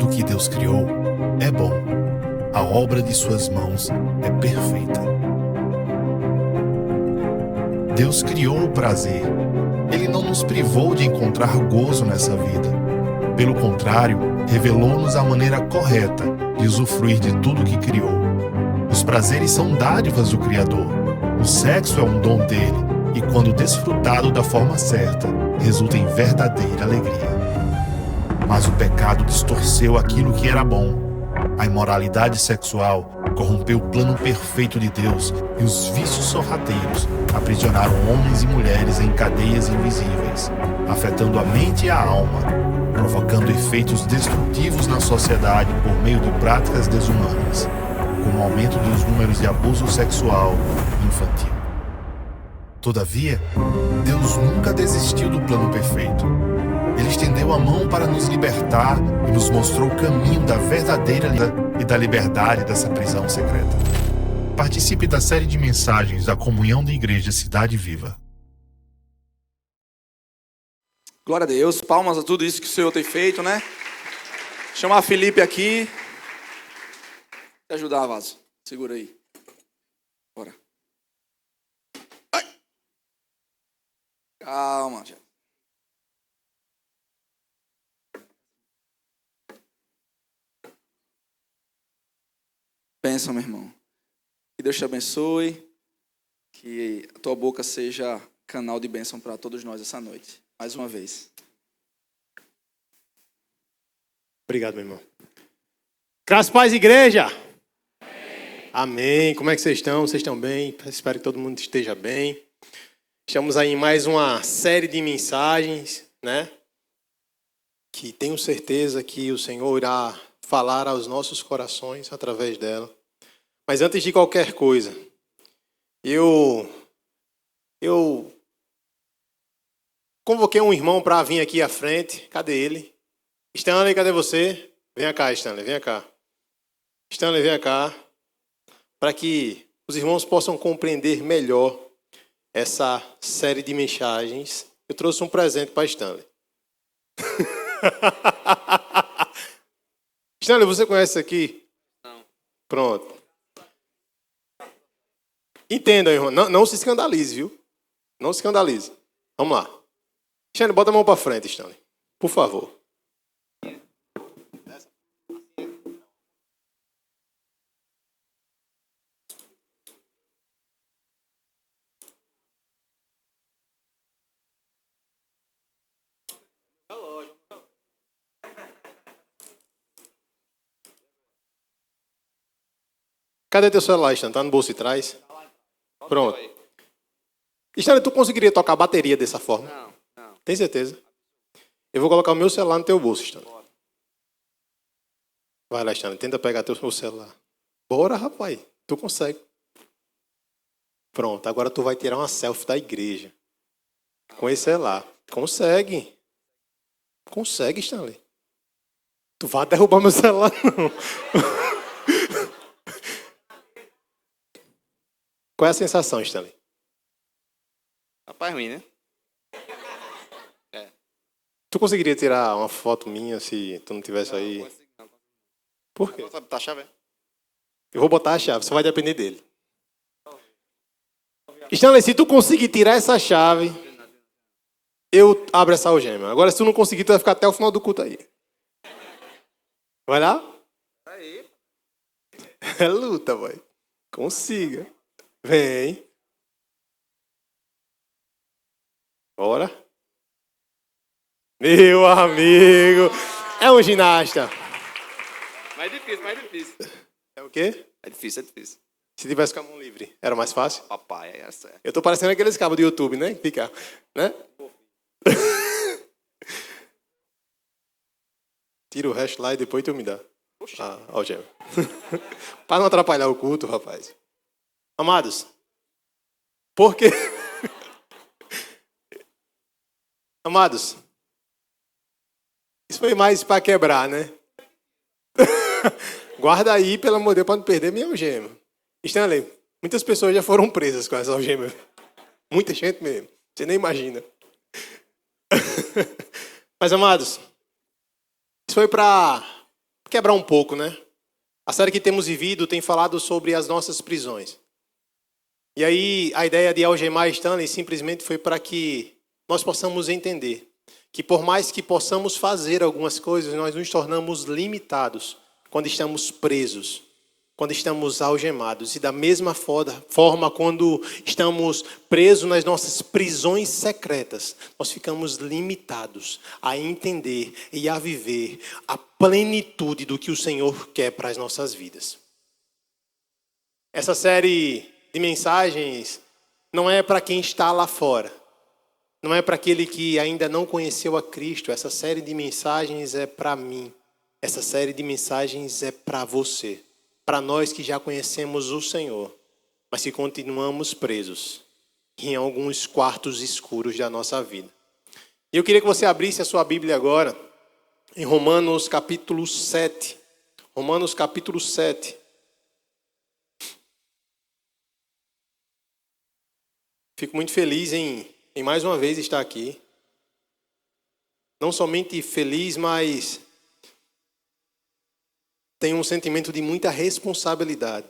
Tudo que Deus criou é bom. A obra de suas mãos é perfeita. Deus criou o prazer. Ele não nos privou de encontrar gozo nessa vida. Pelo contrário, revelou-nos a maneira correta de usufruir de tudo que criou. Os prazeres são dádivas do Criador. O sexo é um dom dele e, quando desfrutado da forma certa, resulta em verdadeira alegria. Mas o pecado distorceu aquilo que era bom. A imoralidade sexual corrompeu o plano perfeito de Deus e os vícios sorrateiros aprisionaram homens e mulheres em cadeias invisíveis, afetando a mente e a alma, provocando efeitos destrutivos na sociedade por meio de práticas desumanas, como o aumento dos números de abuso sexual infantil. Todavia, Deus nunca desistiu do plano perfeito. Ele estendeu a mão para nos libertar e nos mostrou o caminho da verdadeira e da liberdade dessa prisão secreta. Participe da série de mensagens da Comunhão da Igreja Cidade Viva. Glória a Deus, palmas a tudo isso que o Senhor tem feito, né? Chamar Felipe aqui. Te ajudar, Vaso. Segura aí. Bora. Ai. Calma, Tiago. Bênção, meu irmão. Que Deus te abençoe. Que a tua boca seja canal de bênção para todos nós essa noite. Mais uma vez. Obrigado, meu irmão. Graças, paz, igreja. Amém. Como é que vocês estão? Vocês estão bem? Espero que todo mundo esteja bem. Estamos aí em mais uma série de mensagens, né? Que tenho certeza que o Senhor irá falar aos nossos corações através dela. Mas antes de qualquer coisa, eu convoquei um irmão para vir aqui à frente. Cadê ele? Stanley, cadê você? Venha cá, Stanley, venha cá. Stanley, venha cá. Para que os irmãos possam compreender melhor essa série de mensagens. Eu trouxe um presente para Stanley. Stanley, você conhece isso aqui? Não. Pronto. Entenda, irmão. Não se escandalize, viu? Não se escandalize. Vamos lá. Stanley, bota a mão para frente, Stanley. Por favor. Cadê teu celular, Stanley? Tá no bolso de trás? Pronto. Stanley, tu conseguiria tocar a bateria dessa forma? Não. Tem certeza? Eu vou colocar o meu celular no teu bolso, Stanley. Vai lá, Stanley. Tenta pegar teu celular. Bora, rapaz. Tu consegue. Pronto. Agora tu vai tirar uma selfie da igreja. Com esse celular. Consegue. Consegue, Stanley. Tu vai derrubar meu celular, não. Qual é a sensação, Stanley? Rapaz, ruim, né? Tu conseguiria tirar uma foto minha se tu não tivesse aí? Não. Por quê? Tá a chave? Eu vou botar a chave, só vai depender dele. Stanley, se tu conseguir tirar essa chave, eu abro essa algema. Agora, se tu não conseguir, tu vai ficar até o final do culto aí. Vai lá? Aí. É luta, boy. Consiga. Vem. Bora. Meu amigo. É um ginasta. Mais difícil. É o quê? É difícil. Se tivesse com a mão livre, era mais fácil? Papai, é essa. Eu tô parecendo aqueles cabos do YouTube, né? Fica, né? Tira o resto lá e depois tu me dá. Algema. Para não atrapalhar o culto, rapaz. Amados, por quê? Amados, isso foi mais para quebrar, né? Guarda aí, pelo amor de Deus, para não perder minha algema. Stanley, muitas pessoas já foram presas com essa algema. Muita gente mesmo. Você nem imagina. Mas, amados, isso foi para quebrar um pouco, né? A série que temos vivido tem falado sobre as nossas prisões. E aí, a ideia de algemar Stanley simplesmente foi para que nós possamos entender que por mais que possamos fazer algumas coisas, nós nos tornamos limitados quando estamos presos, quando estamos algemados. E da mesma forma, quando estamos presos nas nossas prisões secretas, nós ficamos limitados a entender e a viver a plenitude do que o Senhor quer para as nossas vidas. Essa série de mensagens não é para quem está lá fora. Não é para aquele que ainda não conheceu a Cristo. Essa série de mensagens é para mim. Essa série de mensagens é para você. Para nós que já conhecemos o Senhor, mas que continuamos presos em alguns quartos escuros da nossa vida. E eu queria que você abrisse a sua Bíblia agora em Romanos capítulo 7. Romanos capítulo 7. Fico muito feliz em mais uma vez estar aqui. Não somente feliz, mas tenho um sentimento de muita responsabilidade.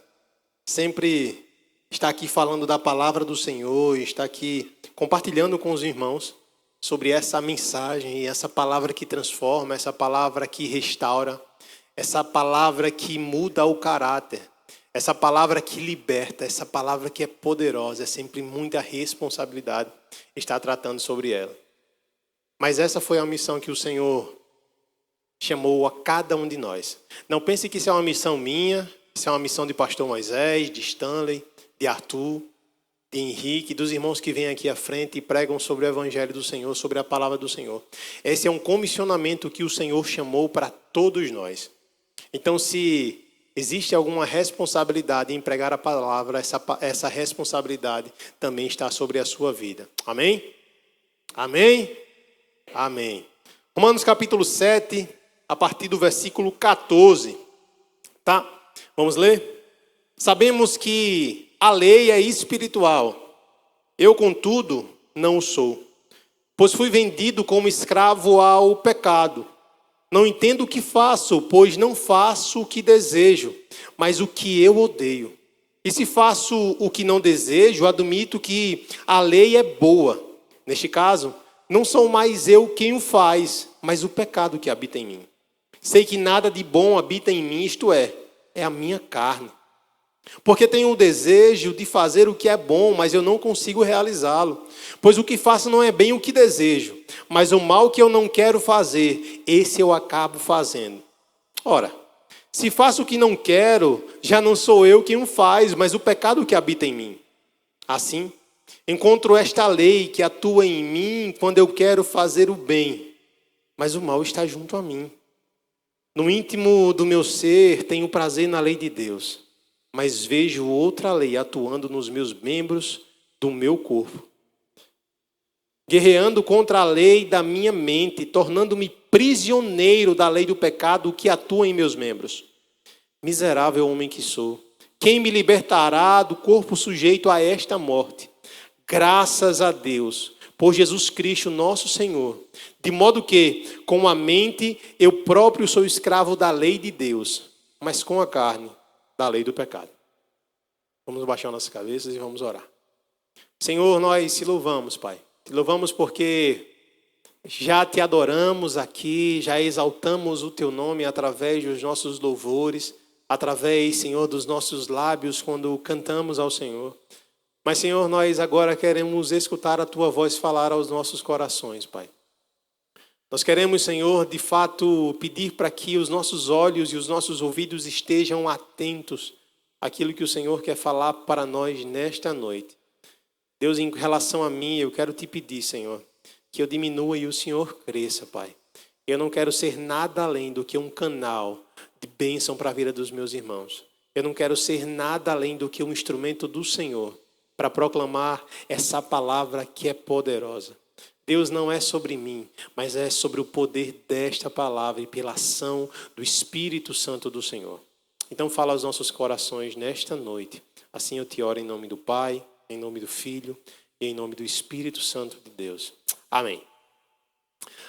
Sempre estar aqui falando da palavra do Senhor, estar aqui compartilhando com os irmãos sobre essa mensagem, essa palavra que transforma, essa palavra que restaura, essa palavra que muda o caráter, essa palavra que liberta, essa palavra que é poderosa. É sempre muita responsabilidade estar tratando sobre ela. Mas essa foi a missão que o Senhor chamou a cada um de nós. Não pense que isso é uma missão minha, isso é uma missão de pastor Moisés, de Stanley, de Arthur, de Henrique, dos irmãos que vêm aqui à frente e pregam sobre o Evangelho do Senhor, sobre a palavra do Senhor. Esse é um comissionamento que o Senhor chamou para todos nós. Então, se existe alguma responsabilidade em pregar a palavra, essa responsabilidade também está sobre a sua vida. Amém? Amém? Amém. Romanos capítulo 7, a partir do versículo 14. Tá? Vamos ler? Sabemos que a lei é espiritual. Eu, contudo, não o sou. Pois fui vendido como escravo ao pecado. Não entendo o que faço, pois não faço o que desejo, mas o que eu odeio. E se faço o que não desejo, admito que a lei é boa. Neste caso, não sou mais eu quem o faz, mas o pecado que habita em mim. Sei que nada de bom habita em mim, isto é a minha carne. Porque tenho o desejo de fazer o que é bom, mas eu não consigo realizá-lo. Pois o que faço não é bem o que desejo, mas o mal que eu não quero fazer, esse eu acabo fazendo. Ora, se faço o que não quero, já não sou eu quem o faz, mas o pecado que habita em mim. Assim, encontro esta lei que atua em mim quando eu quero fazer o bem, mas o mal está junto a mim. No íntimo do meu ser, tenho prazer na lei de Deus, mas vejo outra lei atuando nos meus membros do meu corpo, guerreando contra a lei da minha mente, tornando-me prisioneiro da lei do pecado que atua em meus membros. Miserável homem que sou, quem me libertará do corpo sujeito a esta morte? Graças a Deus, por Jesus Cristo nosso Senhor. De modo que, com a mente, eu próprio sou escravo da lei de Deus, mas com a carne, da lei do pecado. Vamos baixar nossas cabeças e vamos orar. Senhor, nós te louvamos, Pai. Te louvamos porque já te adoramos aqui, já exaltamos o teu nome através dos nossos louvores, através, Senhor, dos nossos lábios quando cantamos ao Senhor. Mas, Senhor, nós agora queremos escutar a tua voz falar aos nossos corações, Pai. Nós queremos, Senhor, de fato, pedir para que os nossos olhos e os nossos ouvidos estejam atentos àquilo que o Senhor quer falar para nós nesta noite. Deus, em relação a mim, eu quero te pedir, Senhor, que eu diminua e o Senhor cresça, Pai. Eu não quero ser nada além do que um canal de bênção para a vida dos meus irmãos. Eu não quero ser nada além do que um instrumento do Senhor para proclamar essa palavra que é poderosa. Deus, não é sobre mim, mas é sobre o poder desta palavra e pela ação do Espírito Santo do Senhor. Então fala aos nossos corações nesta noite. Assim eu te oro em nome do Pai, em nome do Filho e em nome do Espírito Santo de Deus. Amém.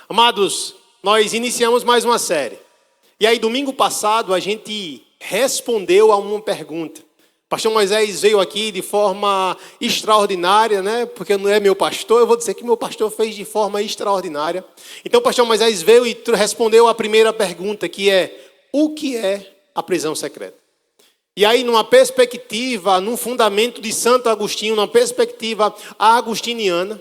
Amados, nós iniciamos mais uma série. E aí, domingo passado, a gente respondeu a uma pergunta. O pastor Moisés veio aqui de forma extraordinária, né? Porque não é meu pastor, eu vou dizer que meu pastor fez de forma extraordinária. Então, o pastor Moisés veio e respondeu a primeira pergunta, que é: o que é a prisão secreta? E aí, numa perspectiva, num fundamento de Santo Agostinho, numa perspectiva agostiniana,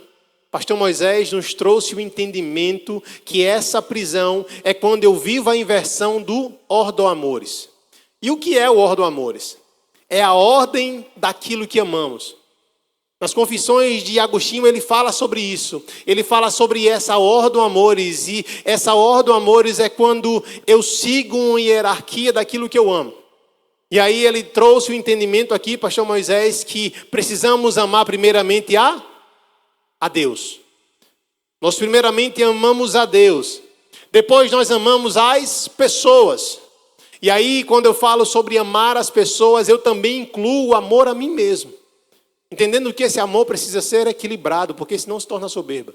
pastor Moisés nos trouxe o entendimento que essa prisão é quando eu vivo a inversão do ordo amores. E o que é o ordo amores? É a ordem daquilo que amamos. Nas Confissões de Agostinho ele fala sobre isso. Ele fala sobre essa ordem amores. E essa ordem amores é quando eu sigo uma hierarquia daquilo que eu amo. E aí ele trouxe o entendimento aqui, pastor Moisés, que precisamos amar primeiramente a Deus. Nós primeiramente amamos a Deus. Depois nós amamos as pessoas. E aí, quando eu falo sobre amar as pessoas, eu também incluo o amor a mim mesmo. Entendendo que esse amor precisa ser equilibrado, porque senão se torna soberba.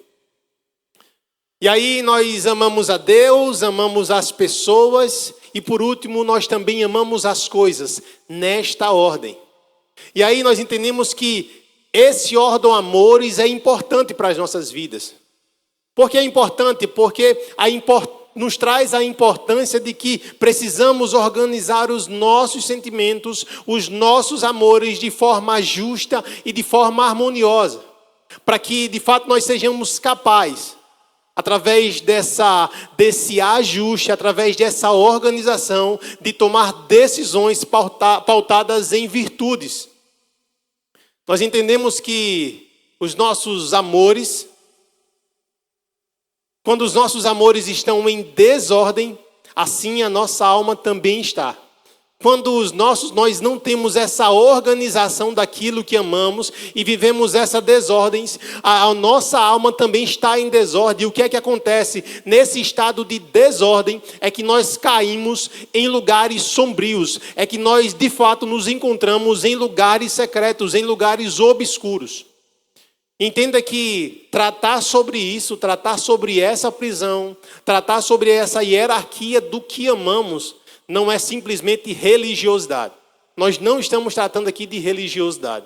E aí nós amamos a Deus, amamos as pessoas e por último nós também amamos as coisas, nesta ordem. E aí nós entendemos que esse ordem amores é importante para as nossas vidas. Por que é importante? Porque nos traz a importância de que precisamos organizar os nossos sentimentos, os nossos amores de forma justa e de forma harmoniosa, para que de fato nós sejamos capazes, através desse ajuste, através dessa organização, de tomar decisões pautadas em virtudes. Nós entendemos que os nossos amores, quando os nossos amores estão em desordem, assim a nossa alma também está. Quando nós não temos essa organização daquilo que amamos e vivemos essa desordem, a nossa alma também está em desordem. E o que é que acontece? Nesse estado de desordem é que nós caímos em lugares sombrios. É que nós, de fato, nos encontramos em lugares secretos, em lugares obscuros. Entenda que tratar sobre isso, tratar sobre essa prisão, tratar sobre essa hierarquia do que amamos, não é simplesmente religiosidade. Nós não estamos tratando aqui de religiosidade.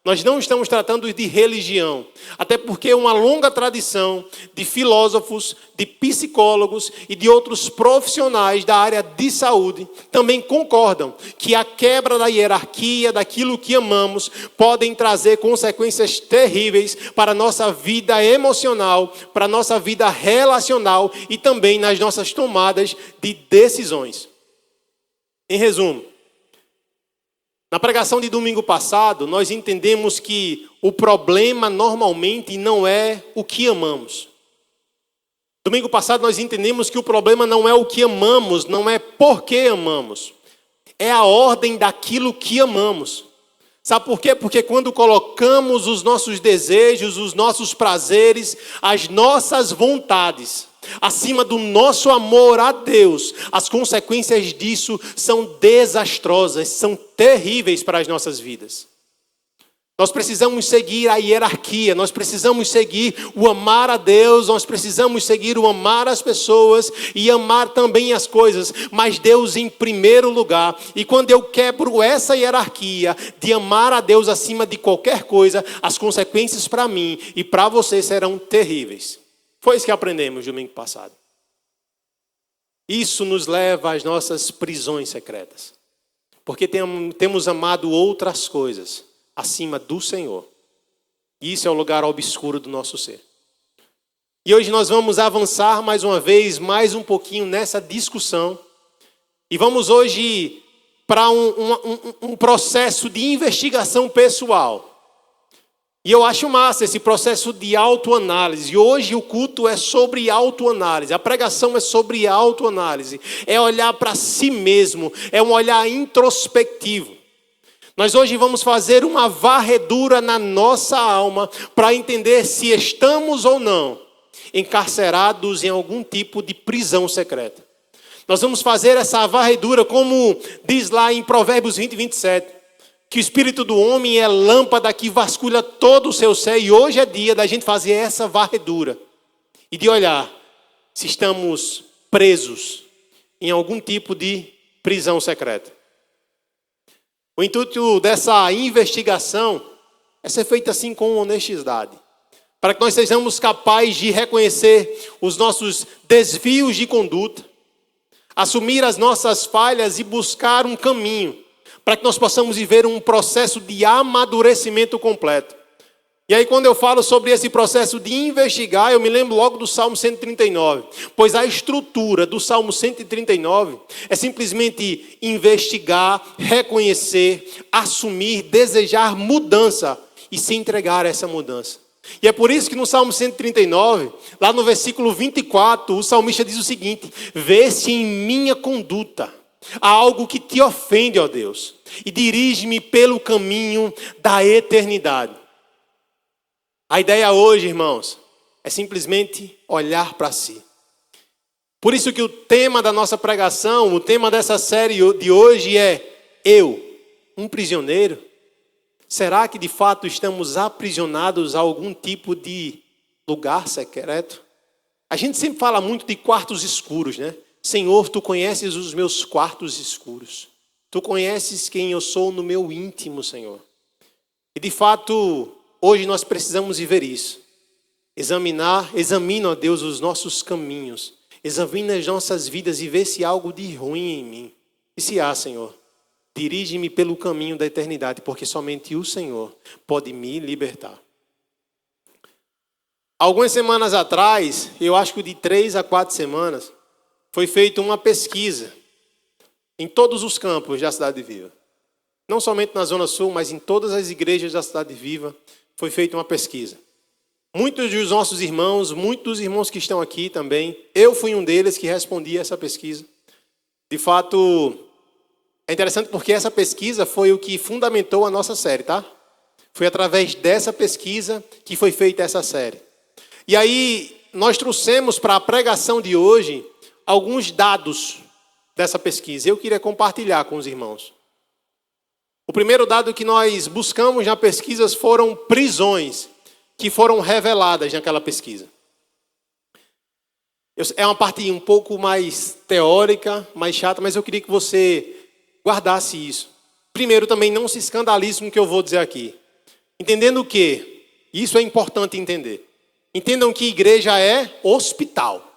Nós não estamos tratando de religião. Até porque uma longa tradição de filósofos, de psicólogos e de outros profissionais da área de saúde também concordam que a quebra da hierarquia daquilo que amamos podem trazer consequências terríveis para a nossa vida emocional, para a nossa vida relacional e também nas nossas tomadas de decisões. Em resumo, na pregação de domingo passado, nós entendemos que o problema normalmente não é o que amamos. Domingo passado nós entendemos que o problema não é o que amamos, não é por que amamos. É a ordem daquilo que amamos. Sabe por quê? Porque quando colocamos os nossos desejos, os nossos prazeres, as nossas vontades acima do nosso amor a Deus, as consequências disso são desastrosas, são terríveis para as nossas vidas. Nós precisamos seguir a hierarquia, nós precisamos seguir o amar a Deus, nós precisamos seguir o amar as pessoas e amar também as coisas, mas Deus em primeiro lugar. E quando eu quebro essa hierarquia de amar a Deus acima de qualquer coisa, as consequências para mim e para você serão terríveis. Foi isso que aprendemos domingo passado. Isso nos leva às nossas prisões secretas. Porque temos amado outras coisas acima do Senhor. E isso é o lugar obscuro do nosso ser. E hoje nós vamos avançar mais uma vez, mais um pouquinho nessa discussão. E vamos hoje para um processo de investigação pessoal. E eu acho massa esse processo de autoanálise. E hoje o culto é sobre autoanálise. A pregação é sobre autoanálise. É olhar para si mesmo. É um olhar introspectivo. Nós hoje vamos fazer uma varredura na nossa alma para entender se estamos ou não encarcerados em algum tipo de prisão secreta. Nós vamos fazer essa varredura como diz lá em Provérbios 20, 27. Que o espírito do homem é lâmpada que vasculha todo o seu ser. E hoje é dia da gente fazer essa varredura. E de olhar se estamos presos em algum tipo de prisão secreta. O intuito dessa investigação é ser feita assim com honestidade, para que nós sejamos capazes de reconhecer os nossos desvios de conduta, assumir as nossas falhas e buscar um caminho, para que nós possamos viver um processo de amadurecimento completo. E aí, quando eu falo sobre esse processo de investigar, eu me lembro logo do Salmo 139. Pois a estrutura do Salmo 139 é simplesmente investigar, reconhecer, assumir, desejar mudança e se entregar a essa mudança. E é por isso que no Salmo 139, lá no versículo 24, o salmista diz o seguinte: vê se em minha conduta há algo que te ofende, ó Deus, e dirige-me pelo caminho da eternidade. A ideia hoje, irmãos, é simplesmente olhar para si. Por isso que o tema da nossa pregação, o tema dessa série de hoje é eu, um prisioneiro. Será que de fato estamos aprisionados a algum tipo de lugar secreto? A gente sempre fala muito de quartos escuros, né? Senhor, tu conheces os meus quartos escuros. Tu conheces quem eu sou no meu íntimo, Senhor. E de fato, hoje nós precisamos viver isso. Examina, ó Deus, os nossos caminhos. Examina as nossas vidas e vê se há algo de ruim em mim. E se há, Senhor, dirige-me pelo caminho da eternidade, porque somente o Senhor pode me libertar. Algumas semanas atrás, eu acho que de 3 a 4 semanas, foi feita uma pesquisa em todos os campos da Cidade Viva. Não somente na Zona Sul, mas em todas as igrejas da Cidade Viva, foi feita uma pesquisa. Muitos dos nossos irmãos, muitos dos irmãos que estão aqui também, eu fui um deles que respondi a essa pesquisa. De fato, é interessante porque essa pesquisa foi o que fundamentou a nossa série, tá? Foi através dessa pesquisa que foi feita essa série. E aí, nós trouxemos para a pregação de hoje alguns dados dessa pesquisa. Eu queria compartilhar com os irmãos. O primeiro dado que nós buscamos na pesquisa foram prisões que foram reveladas naquela pesquisa. É uma parte um pouco mais teórica, mais chata, mas eu queria que você guardasse isso. Primeiro, também não se escandalize com o que eu vou dizer aqui. Entendendo que, isso é importante entender. Entendam que igreja é hospital.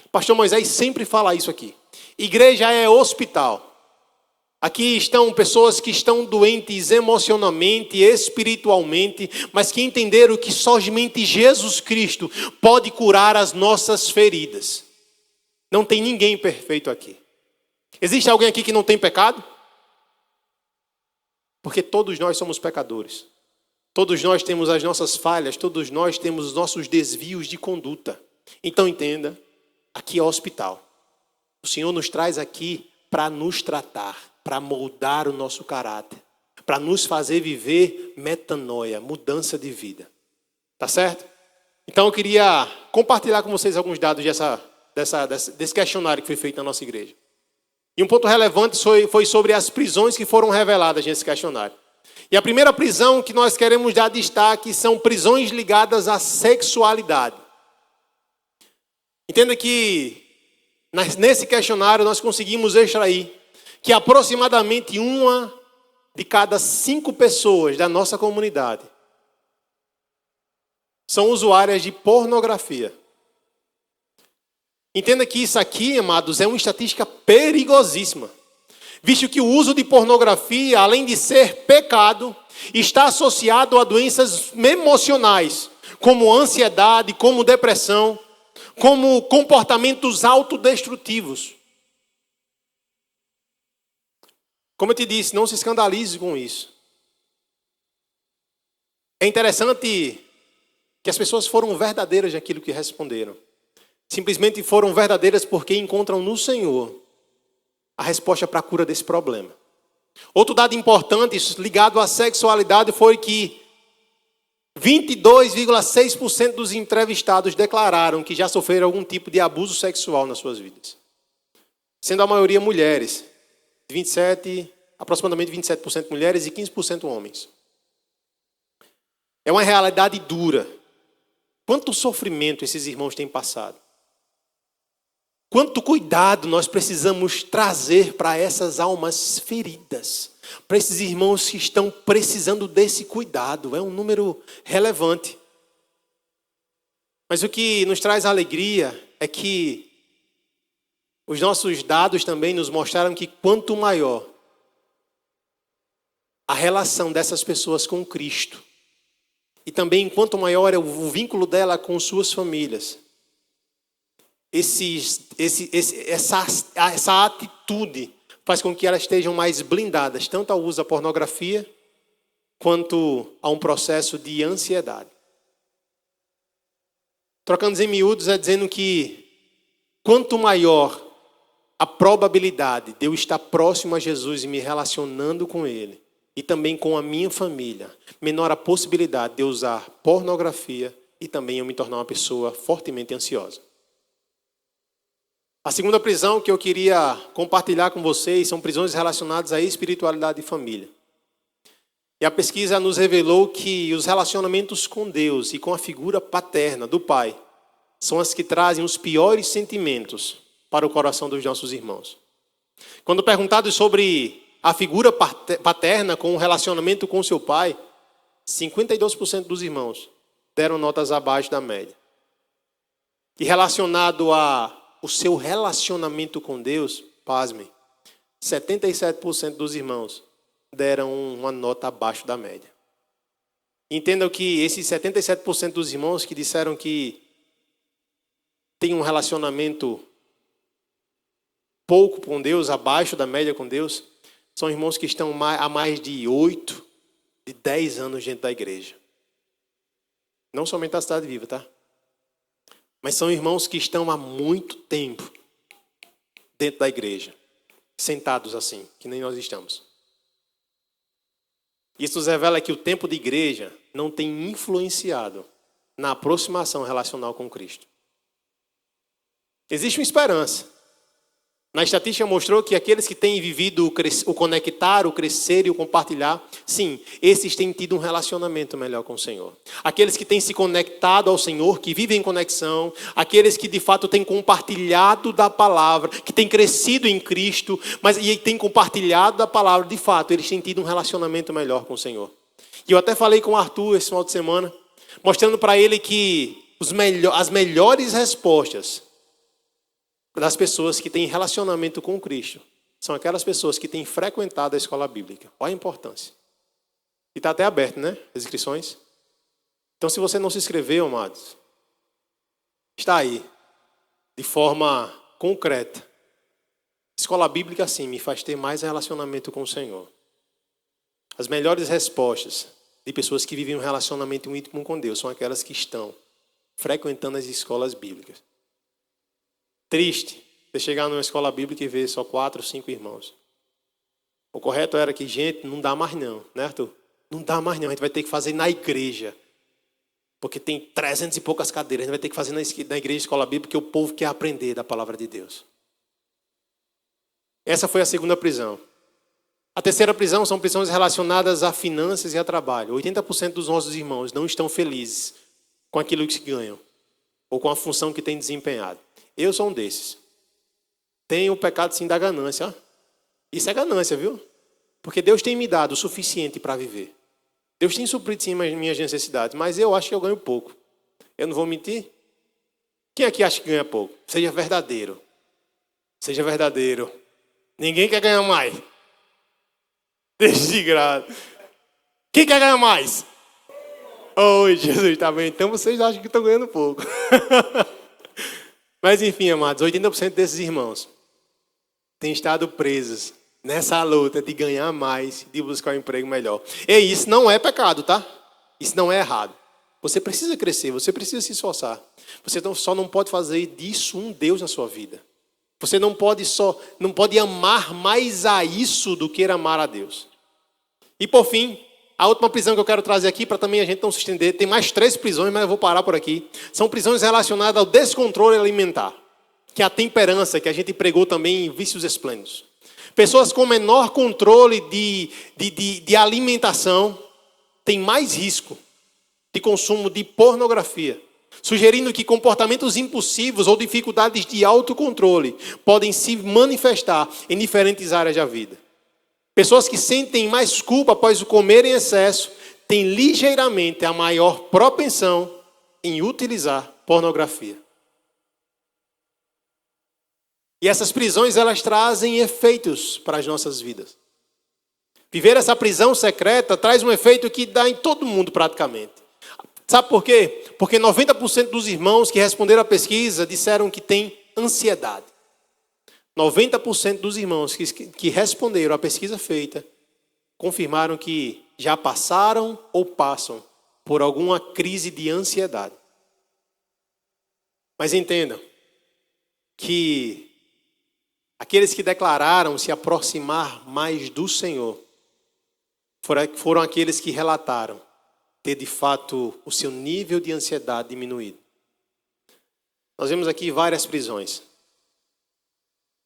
Pastor Moisés sempre fala isso aqui. Igreja é hospital. Aqui estão pessoas que estão doentes emocionalmente, espiritualmente, mas que entenderam que somente Jesus Cristo pode curar as nossas feridas. Não tem ninguém perfeito aqui. Existe alguém aqui que não tem pecado? Porque todos nós somos pecadores. Todos nós temos as nossas falhas, todos nós temos os nossos desvios de conduta. Então entenda, aqui é hospital. O Senhor nos traz aqui para nos tratar, para moldar o nosso caráter, para nos fazer viver metanoia, mudança de vida. Tá certo? Então eu queria compartilhar com vocês alguns dados desse questionário que foi feito na nossa igreja. E um ponto relevante foi sobre as prisões que foram reveladas nesse questionário. E a primeira prisão que nós queremos dar destaque são prisões ligadas à sexualidade. Entenda que nesse questionário nós conseguimos extrair que aproximadamente 1 de cada 5 pessoas da nossa comunidade são usuárias de pornografia. Entenda que isso aqui, amados, é uma estatística perigosíssima. Visto que o uso de pornografia, além de ser pecado, está associado a doenças emocionais, como ansiedade, como depressão, como comportamentos autodestrutivos. Como eu te disse, não se escandalize com isso. É interessante que as pessoas foram verdadeiras naquilo que responderam. Simplesmente foram verdadeiras porque encontram no Senhor a resposta para a cura desse problema. Outro dado importante ligado à sexualidade foi que 22,6% dos entrevistados declararam que já sofreram algum tipo de abuso sexual nas suas vidas. Sendo a maioria mulheres. Aproximadamente 27% mulheres e 15% homens. É uma realidade dura. Quanto sofrimento esses irmãos têm passado. Quanto cuidado nós precisamos trazer para essas almas feridas, para esses irmãos que estão precisando desse cuidado. É um número relevante. Mas o que nos traz alegria é que os nossos dados também nos mostraram que quanto maior a relação dessas pessoas com Cristo, e também quanto maior é o vínculo dela com suas famílias, essa atitude faz com que elas estejam mais blindadas, tanto ao uso da pornografia, quanto a um processo de ansiedade. Trocando em miúdos, é dizendo que quanto maior a probabilidade de eu estar próximo a Jesus e me relacionando com Ele, e também com a minha família, menor a possibilidade de eu usar pornografia e também eu me tornar uma pessoa fortemente ansiosa. A segunda prisão que eu queria compartilhar com vocês são prisões relacionadas à espiritualidade de família. E a pesquisa nos revelou que os relacionamentos com Deus e com a figura paterna do Pai são as que trazem os piores sentimentos para o coração dos nossos irmãos. Quando perguntados sobre a figura paterna com o relacionamento com seu pai, 52% dos irmãos deram notas abaixo da média. E relacionado ao seu relacionamento com Deus, pasmem, 77% dos irmãos deram uma nota abaixo da média. Entendam que esses 77% dos irmãos que disseram que têm um relacionamento pouco com Deus, abaixo da média com Deus, são irmãos que estão há mais de 8, de 10 anos dentro da igreja. Não somente a Cidade Viva, tá? Mas são irmãos que estão há muito tempo dentro da igreja, sentados assim, que nem nós estamos. Isso nos revela que o tempo de igreja não tem influenciado na aproximação relacional com Cristo. Existe uma esperança. Na estatística mostrou que aqueles que têm vivido o conectar, o crescer e o compartilhar, sim, esses têm tido um relacionamento melhor com o Senhor. Aqueles que têm se conectado ao Senhor, que vivem em conexão, aqueles que de fato têm compartilhado da palavra, que têm crescido em Cristo, mas e têm compartilhado da palavra, de fato, eles têm tido um relacionamento melhor com o Senhor. E eu até falei com o Arthur esse final de semana, mostrando para ele que as melhores respostas das pessoas que têm relacionamento com Cristo são aquelas pessoas que têm frequentado a escola bíblica. Olha a importância. E está até aberto, né? As inscrições. Então, se você não se inscreveu, amados, está aí, de forma concreta. Escola bíblica, sim, me faz ter mais relacionamento com o Senhor. As melhores respostas de pessoas que vivem um relacionamento íntimo com Deus são aquelas que estão frequentando as escolas bíblicas. Triste você chegar numa escola bíblica e ver só 4 ou 5 irmãos. O correto era que, gente, não dá mais não, né, Arthur? Não dá mais não, a gente vai ter que fazer na igreja. Porque tem 300 e poucas cadeiras, a gente vai ter que fazer na igreja escola bíblica, porque o povo quer aprender da palavra de Deus. Essa foi a segunda prisão. A terceira prisão são prisões relacionadas a finanças e a trabalho. 80% dos nossos irmãos não estão felizes com aquilo que ganham ou com a função que têm desempenhado. Eu sou um desses. Tenho o pecado sim da ganância. Ó. Isso é ganância, viu? Porque Deus tem me dado o suficiente para viver. Deus tem suprido sim as minhas necessidades, mas eu acho que eu ganho pouco. Eu não vou mentir. Quem aqui acha que ganha pouco? Seja verdadeiro. Seja verdadeiro. Ninguém quer ganhar mais. Deixe de graça. Quem quer ganhar mais? Oi, Jesus, tá bem. Então vocês acham que estão ganhando pouco. Mas enfim, amados, 80% desses irmãos têm estado presos nessa luta de ganhar mais, de buscar um emprego melhor. E isso não é pecado, tá? Isso não é errado. Você precisa crescer, você precisa se esforçar. Você só não pode fazer disso um Deus na sua vida. Você não pode amar mais a isso do que amar a Deus. E por fim, a última prisão que eu quero trazer aqui, para também a gente não se estender, tem mais 3 prisões, mas eu vou parar por aqui. São prisões relacionadas ao descontrole alimentar, que é a temperança, que a gente pregou também em Vícios Esplêndidos. Pessoas com menor controle de alimentação têm mais risco de consumo de pornografia, sugerindo que comportamentos impulsivos ou dificuldades de autocontrole podem se manifestar em diferentes áreas da vida. Pessoas que sentem mais culpa após o comer em excesso têm ligeiramente a maior propensão em utilizar pornografia. E essas prisões, elas trazem efeitos para as nossas vidas. Viver essa prisão secreta traz um efeito que dá em todo mundo praticamente. Sabe por quê? Porque 90% dos irmãos que responderam à pesquisa disseram que têm ansiedade. 90% dos irmãos que responderam à pesquisa feita confirmaram que já passaram ou passam por alguma crise de ansiedade. Mas entendam que aqueles que declararam se aproximar mais do Senhor foram aqueles que relataram ter de fato o seu nível de ansiedade diminuído. Nós vemos aqui várias prisões.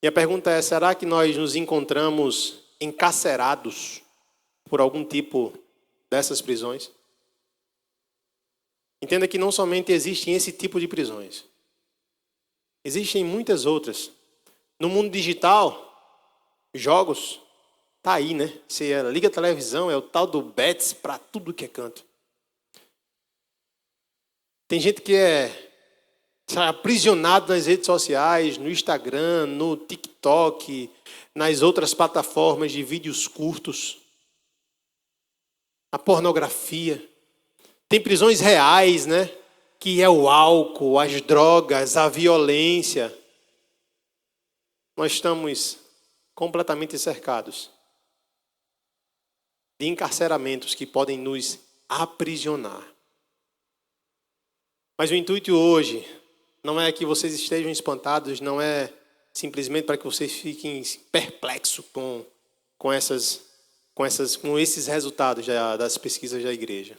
Minha pergunta é, será que nós nos encontramos encarcerados por algum tipo dessas prisões? Entenda que não somente existem esse tipo de prisões. Existem muitas outras. No mundo digital, jogos, tá aí, né? Você liga a televisão, é o tal do bets para tudo que é canto. Tem gente que é aprisionado nas redes sociais, no Instagram, no TikTok, nas outras plataformas de vídeos curtos. A pornografia. Tem prisões reais, né? Que é o álcool, as drogas, a violência. Nós estamos completamente cercados de encarceramentos que podem nos aprisionar. Mas o intuito hoje não é que vocês estejam espantados, não é simplesmente para que vocês fiquem perplexos com esses resultados das pesquisas da igreja.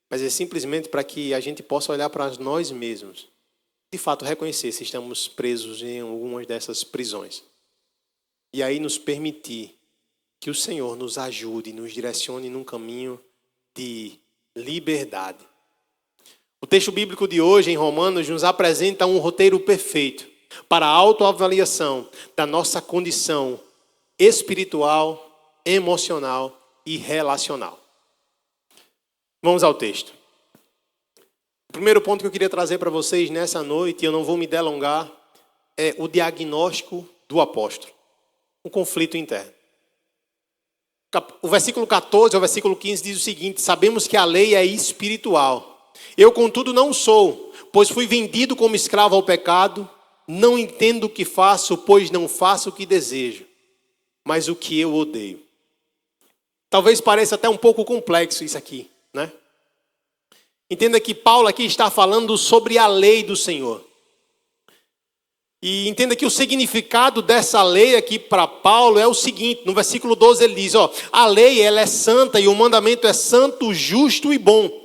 Mas é simplesmente para que a gente possa olhar para nós mesmos, de fato reconhecer se estamos presos em algumas dessas prisões. E aí nos permitir que o Senhor nos ajude, nos direcione num caminho de liberdade. O texto bíblico de hoje, em Romanos, nos apresenta um roteiro perfeito para a autoavaliação da nossa condição espiritual, emocional e relacional. Vamos ao texto. O primeiro ponto que eu queria trazer para vocês nessa noite, e eu não vou me delongar, é o diagnóstico do apóstolo. Um conflito interno. O versículo 14 ao versículo 15 diz o seguinte: sabemos que a lei é espiritual. Eu, contudo, não sou, pois fui vendido como escravo ao pecado. Não entendo o que faço, pois não faço o que desejo, mas o que eu odeio. Talvez pareça até um pouco complexo isso aqui, né? Entenda que Paulo aqui está falando sobre a lei do Senhor. E entenda que o significado dessa lei aqui para Paulo é o seguinte: no versículo 12 ele diz, a lei ela é santa e o mandamento é santo, justo e bom.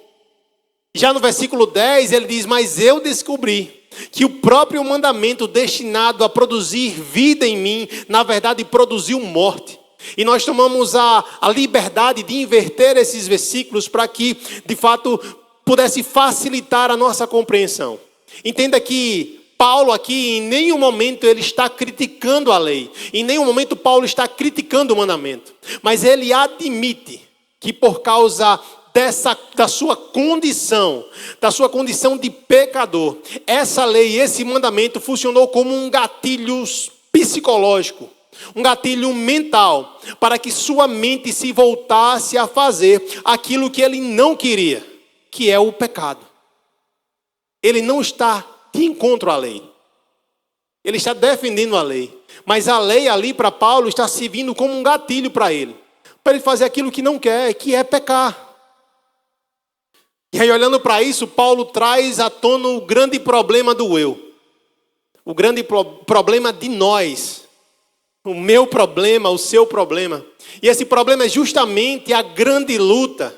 Já no versículo 10 ele diz, mas eu descobri que o próprio mandamento destinado a produzir vida em mim, na verdade produziu morte. E nós tomamos a liberdade de inverter esses versículos para que, de fato, pudesse facilitar a nossa compreensão. Entenda que Paulo aqui, em nenhum momento ele está criticando a lei. Em nenhum momento Paulo está criticando o mandamento. Mas ele admite que por causa da sua condição de pecador, essa lei, esse mandamento funcionou como um gatilho psicológico, um gatilho mental, para que sua mente se voltasse a fazer aquilo que ele não queria, que é o pecado. Ele não está de encontro à lei. Ele está defendendo a lei. Mas a lei ali para Paulo está servindo como um gatilho para ele fazer aquilo que não quer, que é pecar. E aí, olhando para isso, Paulo traz à tona o grande problema do eu. O grande problema de nós. O meu problema, o seu problema. E esse problema é justamente a grande luta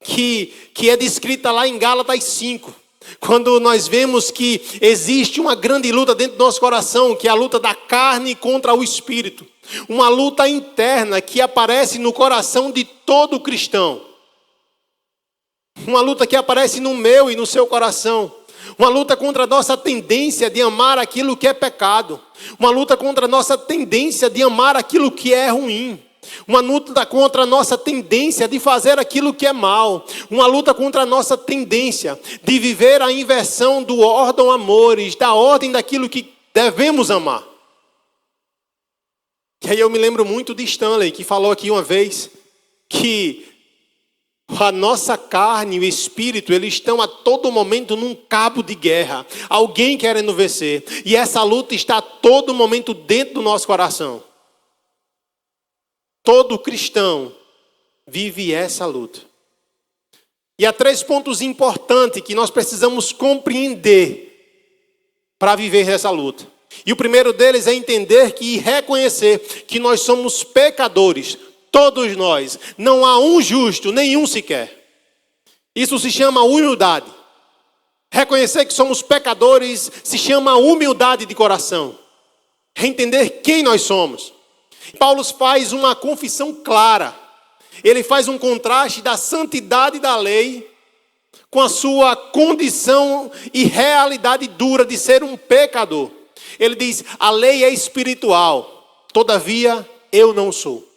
que é descrita lá em Gálatas 5. Quando nós vemos que existe uma grande luta dentro do nosso coração, que é a luta da carne contra o espírito. Uma luta interna que aparece no coração de todo cristão. Uma luta que aparece no meu e no seu coração. Uma luta contra a nossa tendência de amar aquilo que é pecado. Uma luta contra a nossa tendência de amar aquilo que é ruim. Uma luta contra a nossa tendência de fazer aquilo que é mal. Uma luta contra a nossa tendência de viver a inversão do ordem amores, da ordem daquilo que devemos amar. E aí eu me lembro muito de Stanley, que falou aqui uma vez que a nossa carne e o espírito, eles estão a todo momento num cabo de guerra. Alguém querendo vencer. E essa luta está a todo momento dentro do nosso coração. Todo cristão vive essa luta. E há 3 pontos importantes que nós precisamos compreender para viver essa luta. E o primeiro deles é entender e reconhecer que nós somos pecadores. Todos nós. Não há um justo, nenhum sequer. Isso se chama humildade. Reconhecer que somos pecadores se chama humildade de coração. Entender quem nós somos. Paulo faz uma confissão clara. Ele faz um contraste da santidade da lei com a sua condição e realidade dura de ser um pecador. Ele diz, a lei é espiritual, todavia eu não sou.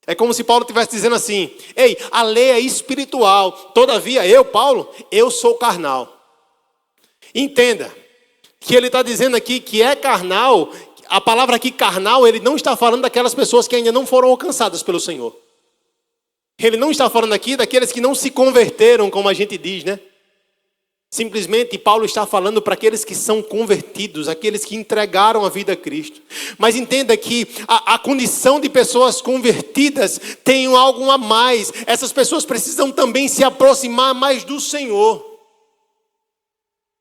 É como se Paulo estivesse dizendo assim, ei, a lei é espiritual, todavia eu, Paulo, eu sou carnal. Entenda que ele está dizendo aqui que é carnal. A palavra aqui carnal, ele não está falando daquelas pessoas que ainda não foram alcançadas pelo Senhor. Ele não está falando aqui daqueles que não se converteram, como a gente diz, né? Simplesmente Paulo está falando para aqueles que são convertidos, aqueles que entregaram a vida a Cristo. Mas entenda que a condição de pessoas convertidas tem algo a mais. Essas pessoas precisam também se aproximar mais do Senhor.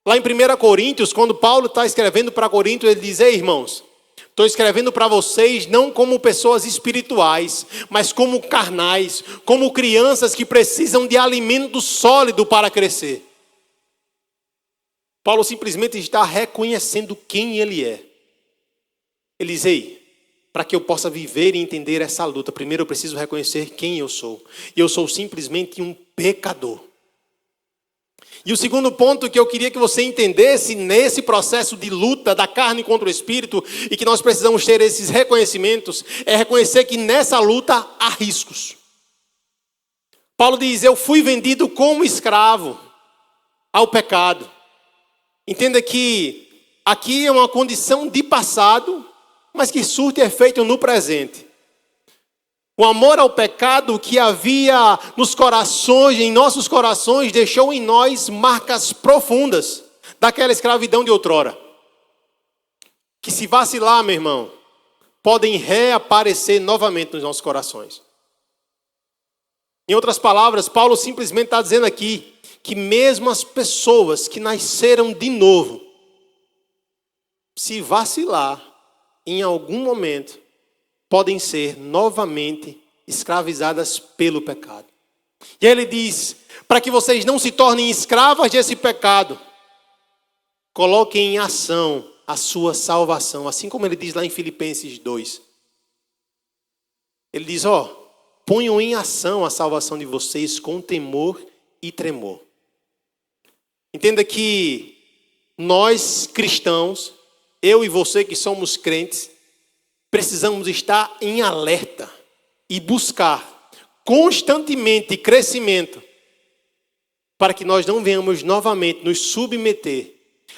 Lá em 1 Coríntios, quando Paulo está escrevendo para Coríntios, ele diz, ei irmãos, estou escrevendo para vocês não como pessoas espirituais, mas como carnais, como crianças que precisam de alimento sólido para crescer. Paulo simplesmente está reconhecendo quem ele é. Ele diz, ei, para que eu possa viver e entender essa luta, primeiro eu preciso reconhecer quem eu sou. E eu sou simplesmente um pecador. E o segundo ponto que eu queria que você entendesse nesse processo de luta da carne contra o espírito, e que nós precisamos ter esses reconhecimentos, é reconhecer que nessa luta há riscos. Paulo diz, eu fui vendido como escravo ao pecado. Entenda que aqui é uma condição de passado, mas que surte efeito no presente. O amor ao pecado que havia nos corações, em nossos corações, deixou em nós marcas profundas daquela escravidão de outrora. Que se vacilar, meu irmão, podem reaparecer novamente nos nossos corações. Em outras palavras, Paulo simplesmente está dizendo aqui que mesmo as pessoas que nasceram de novo, se vacilar em algum momento, podem ser novamente escravizadas pelo pecado. E aí ele diz, para que vocês não se tornem escravas desse pecado, coloquem em ação a sua salvação, assim como ele diz lá em Filipenses 2. Ele diz, ponham em ação a salvação de vocês com temor e tremor. Entenda que nós cristãos, eu e você que somos crentes, precisamos estar em alerta e buscar constantemente crescimento para que nós não venhamos novamente nos submeter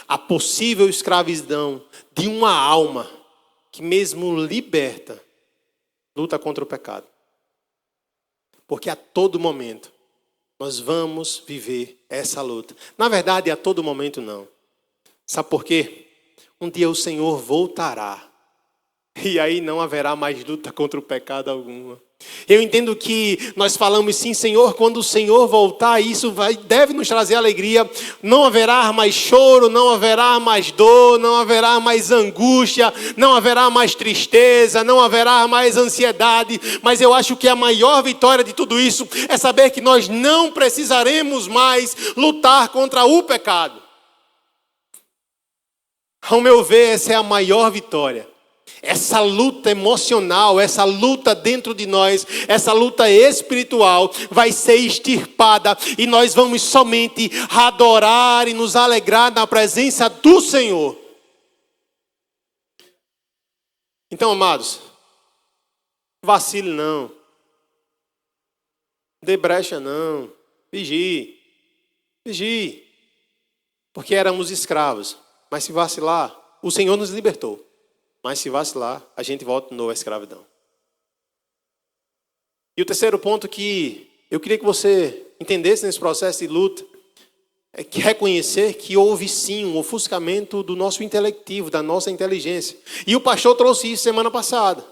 à possível escravidão de uma alma que mesmo liberta, luta contra o pecado. Porque a todo momento nós vamos viver essa luta. Na verdade, a todo momento não. Sabe por quê? Um dia o Senhor voltará. E aí não haverá mais luta contra o pecado alguma. Eu entendo que nós falamos sim, Senhor, quando o Senhor voltar, isso deve nos trazer alegria. Não haverá mais choro, não haverá mais dor, não haverá mais angústia, não haverá mais tristeza, não haverá mais ansiedade. Mas eu acho que a maior vitória de tudo isso é saber que nós não precisaremos mais lutar contra o pecado. Ao meu ver, essa é a maior vitória. essa luta emocional, essa luta dentro de nós, essa luta espiritual vai ser extirpada e nós vamos somente adorar e nos alegrar na presença do Senhor. Então, amados, vacile não, dê brecha não, vigie, porque éramos escravos, mas se vacilar, o Senhor nos libertou. Mas se vacilar, a gente volta de novo à escravidão. E o terceiro ponto que eu queria que você entendesse nesse processo de luta é que reconhecer que houve sim um ofuscamento do nosso intelectivo, da nossa inteligência. E o pastor trouxe isso semana passada.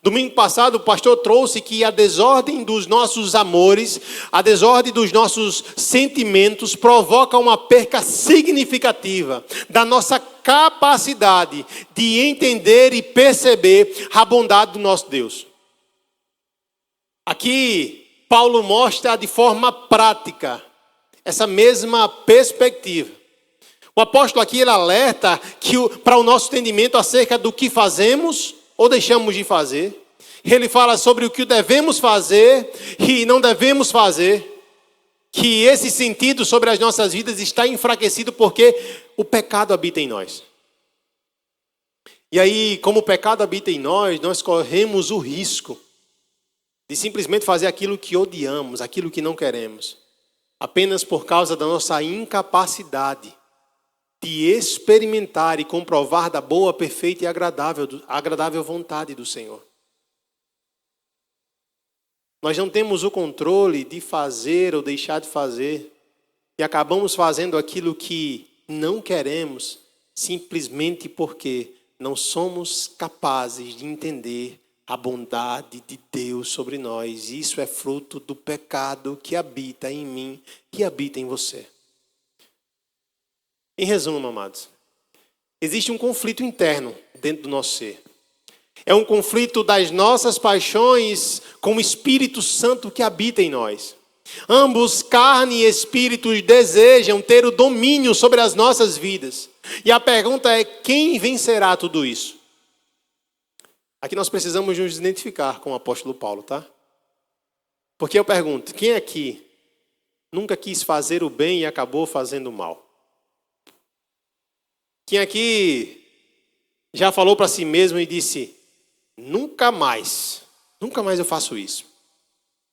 Domingo passado o pastor trouxe que a desordem dos nossos amores, a desordem dos nossos sentimentos provoca uma perca significativa da nossa capacidade de entender e perceber a bondade do nosso Deus. Aqui Paulo mostra de forma prática essa mesma perspectiva. O apóstolo aqui ele alerta que para o nosso entendimento acerca do que fazemos ou deixamos de fazer. Ele fala sobre o que devemos fazer e não devemos fazer. Que esse sentido sobre as nossas vidas está enfraquecido porque o pecado habita em nós. E aí, como o pecado habita em nós, nós corremos o risco de simplesmente fazer aquilo que odiamos, aquilo que não queremos. Apenas por causa da nossa incapacidade de experimentar e comprovar da boa, perfeita e agradável vontade do Senhor. Nós não temos o controle de fazer ou deixar de fazer e acabamos fazendo aquilo que não queremos simplesmente porque não somos capazes de entender a bondade de Deus sobre nós. Isso é fruto do pecado que habita em mim, que habita em você. Em resumo, amados, existe um conflito interno dentro do nosso ser. É um conflito das nossas paixões com o Espírito Santo que habita em nós. Ambos, carne e espírito, desejam ter o domínio sobre as nossas vidas. E a pergunta é: quem vencerá tudo isso? Aqui nós precisamos nos identificar com o apóstolo Paulo, tá? Porque eu pergunto, quem aqui nunca quis fazer o bem e acabou fazendo o mal? Quem aqui já falou para si mesmo e disse: nunca mais eu faço isso.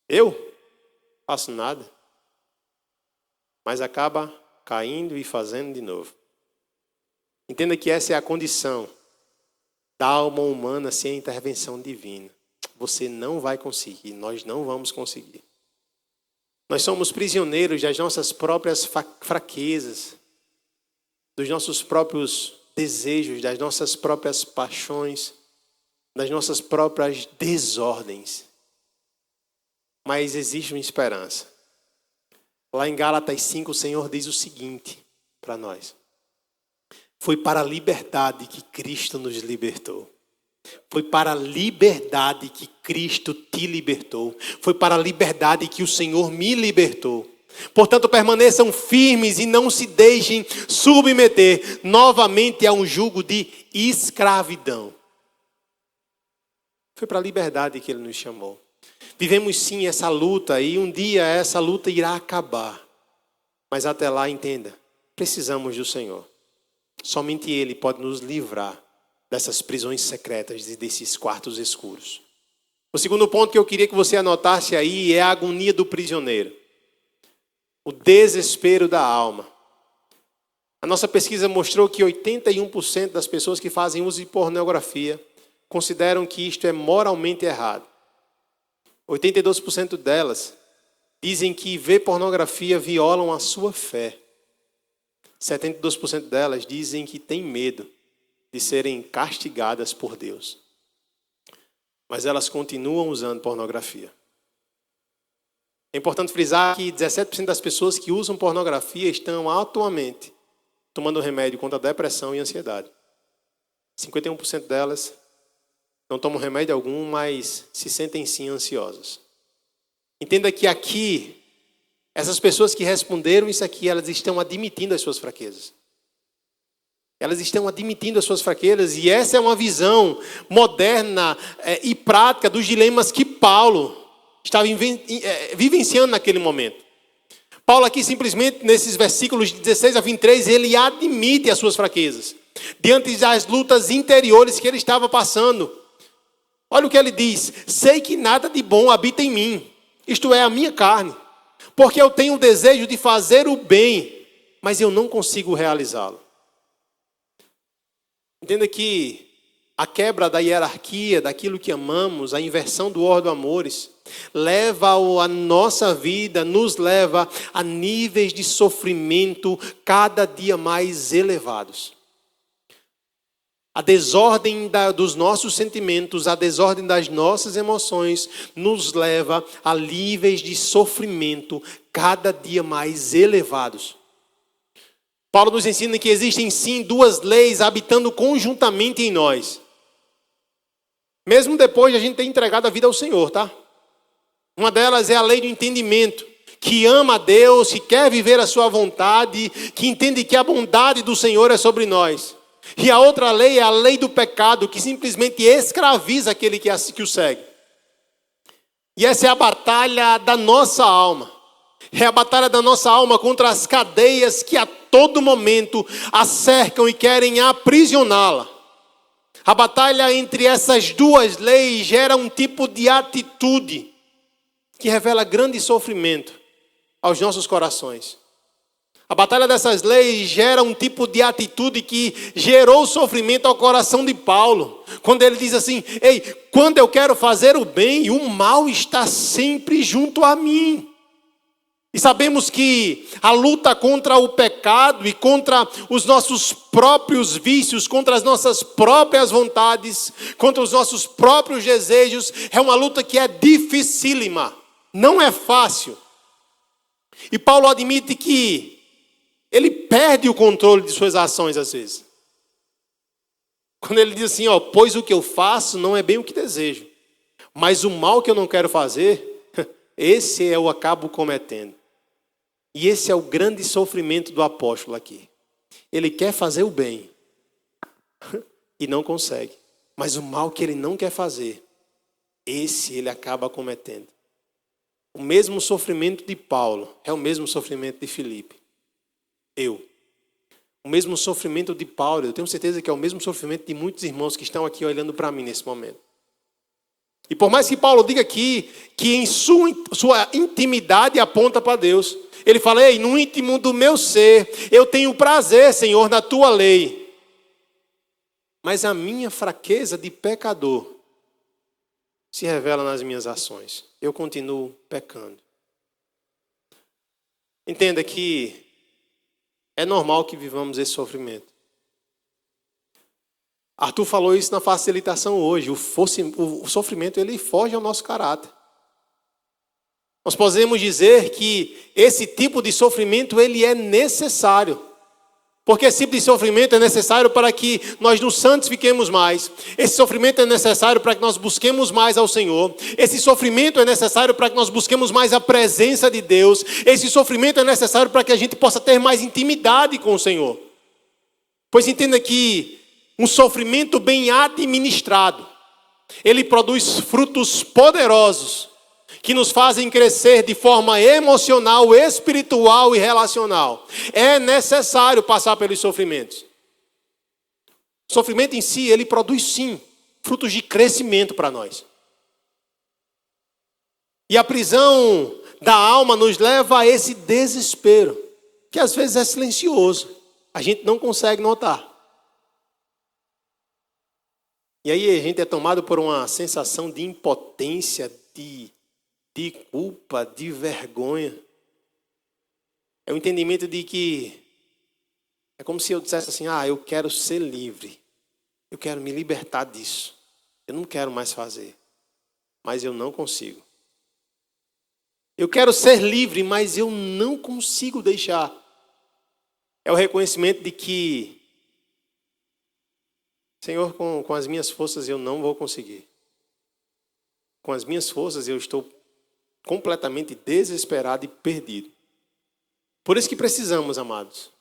Eu faço nada, mas acaba caindo e fazendo de novo. Entenda que essa é a condição da alma humana sem a intervenção divina. Você não vai conseguir, nós não vamos conseguir. Nós somos prisioneiros das nossas próprias fraquezas, dos nossos próprios desejos, das nossas próprias paixões, das nossas próprias desordens. Mas existe uma esperança. Lá em Gálatas 5, o Senhor diz o seguinte para nós: foi para a liberdade que Cristo nos libertou. Foi para a liberdade que Cristo te libertou. Foi para a liberdade que o Senhor me libertou. Portanto, permaneçam firmes e não se deixem submeter novamente a um jugo de escravidão. Foi para a liberdade que Ele nos chamou. Vivemos sim essa luta e um dia essa luta irá acabar. Mas até lá, entenda, precisamos do Senhor. Somente Ele pode nos livrar dessas prisões secretas e desses quartos escuros. O segundo ponto que eu queria que você anotasse aí é a agonia do prisioneiro. O desespero da alma. A nossa pesquisa mostrou que 81% das pessoas que fazem uso de pornografia consideram que isto é moralmente errado. 82% delas dizem que ver pornografia violam a sua fé. 72% delas dizem que têm medo de serem castigadas por Deus. Mas elas continuam usando pornografia. É importante frisar que 17% das pessoas que usam pornografia estão atualmente tomando remédio contra a depressão e ansiedade. 51% delas não tomam remédio algum, mas se sentem sim ansiosas. Entenda que aqui, essas pessoas que responderam isso aqui, elas estão admitindo as suas fraquezas. Elas estão admitindo as suas fraquezas. E essa é uma visão moderna e prática dos dilemas que Paulo estava vivenciando naquele momento. Paulo aqui simplesmente, nesses versículos de 16 a 23, ele admite as suas fraquezas. Diante das lutas interiores que ele estava passando. Olha o que ele diz: sei que nada de bom habita em mim, isto é, a minha carne. Porque eu tenho o desejo de fazer o bem, mas eu não consigo realizá-lo. Entenda que a quebra da hierarquia, daquilo que amamos, a inversão do ordem dos amores, leva a nossa vida, nos leva a níveis de sofrimento cada dia mais elevados. A desordem dos nossos sentimentos, a desordem das nossas emoções, nos leva a níveis de sofrimento cada dia mais elevados. Paulo nos ensina que existem sim duas leis habitando conjuntamente em nós. Mesmo depois de a gente ter entregado a vida ao Senhor, tá? Uma delas é a lei do entendimento, que ama a Deus, que quer viver a sua vontade, que entende que a bondade do Senhor é sobre nós. E a outra lei é a lei do pecado, que simplesmente escraviza aquele que o segue. E essa é a batalha da nossa alma. É a batalha da nossa alma contra as cadeias que a todo momento a cercam e querem aprisioná-la. A batalha entre essas duas leis gera um tipo de atitude que revela grande sofrimento aos nossos corações. A batalha dessas leis gera um tipo de atitude que gerou sofrimento ao coração de Paulo. Quando ele diz assim: ei, quando eu quero fazer o bem, o mal está sempre junto a mim. E sabemos que a luta contra o pecado e contra os nossos próprios vícios, contra as nossas próprias vontades, contra os nossos próprios desejos, é uma luta que é dificílima, não é fácil. E Paulo admite que ele perde o controle de suas ações às vezes. Quando ele diz assim, pois o que eu faço não é bem o que desejo, mas o mal que eu não quero fazer, esse eu acabo cometendo. E esse é o grande sofrimento do apóstolo aqui. Ele quer fazer o bem e não consegue. Mas o mal que ele não quer fazer, esse ele acaba cometendo. O mesmo sofrimento de Paulo é o mesmo sofrimento de Filipe. O mesmo sofrimento de Paulo, eu tenho certeza que é o mesmo sofrimento de muitos irmãos que estão aqui olhando para mim nesse momento. E por mais que Paulo diga aqui que em sua intimidade aponta para Deus, ele fala: ei, no íntimo do meu ser, eu tenho prazer, Senhor, na tua lei. Mas a minha fraqueza de pecador se revela nas minhas ações. Eu continuo pecando. Entenda que é normal que vivamos esse sofrimento. Arthur falou isso na facilitação hoje. O sofrimento, ele foge ao nosso caráter. Nós podemos dizer que esse tipo de sofrimento, ele é necessário. Porque esse tipo de sofrimento é necessário para que nós nos santifiquemos mais. Esse sofrimento é necessário para que nós busquemos mais ao Senhor. Esse sofrimento é necessário para que nós busquemos mais a presença de Deus. Esse sofrimento é necessário para que a gente possa ter mais intimidade com o Senhor. Pois entenda que um sofrimento bem administrado, ele produz frutos poderosos que nos fazem crescer de forma emocional, espiritual e relacional. É necessário passar pelos sofrimentos. O sofrimento em si, ele produz sim frutos de crescimento para nós. E a prisão da alma nos leva a esse desespero, que às vezes é silencioso, a gente não consegue notar. E aí a gente é tomado por uma sensação de impotência, de culpa, de vergonha. É o entendimento de que é como se eu dissesse assim: eu quero ser livre. Eu quero me libertar disso. Eu não quero mais fazer. Mas eu não consigo. Eu quero ser livre, mas eu não consigo deixar. É o reconhecimento de que, Senhor, com as minhas forças eu não vou conseguir. Com as minhas forças eu estou completamente desesperado e perdido. Por isso que precisamos, amados,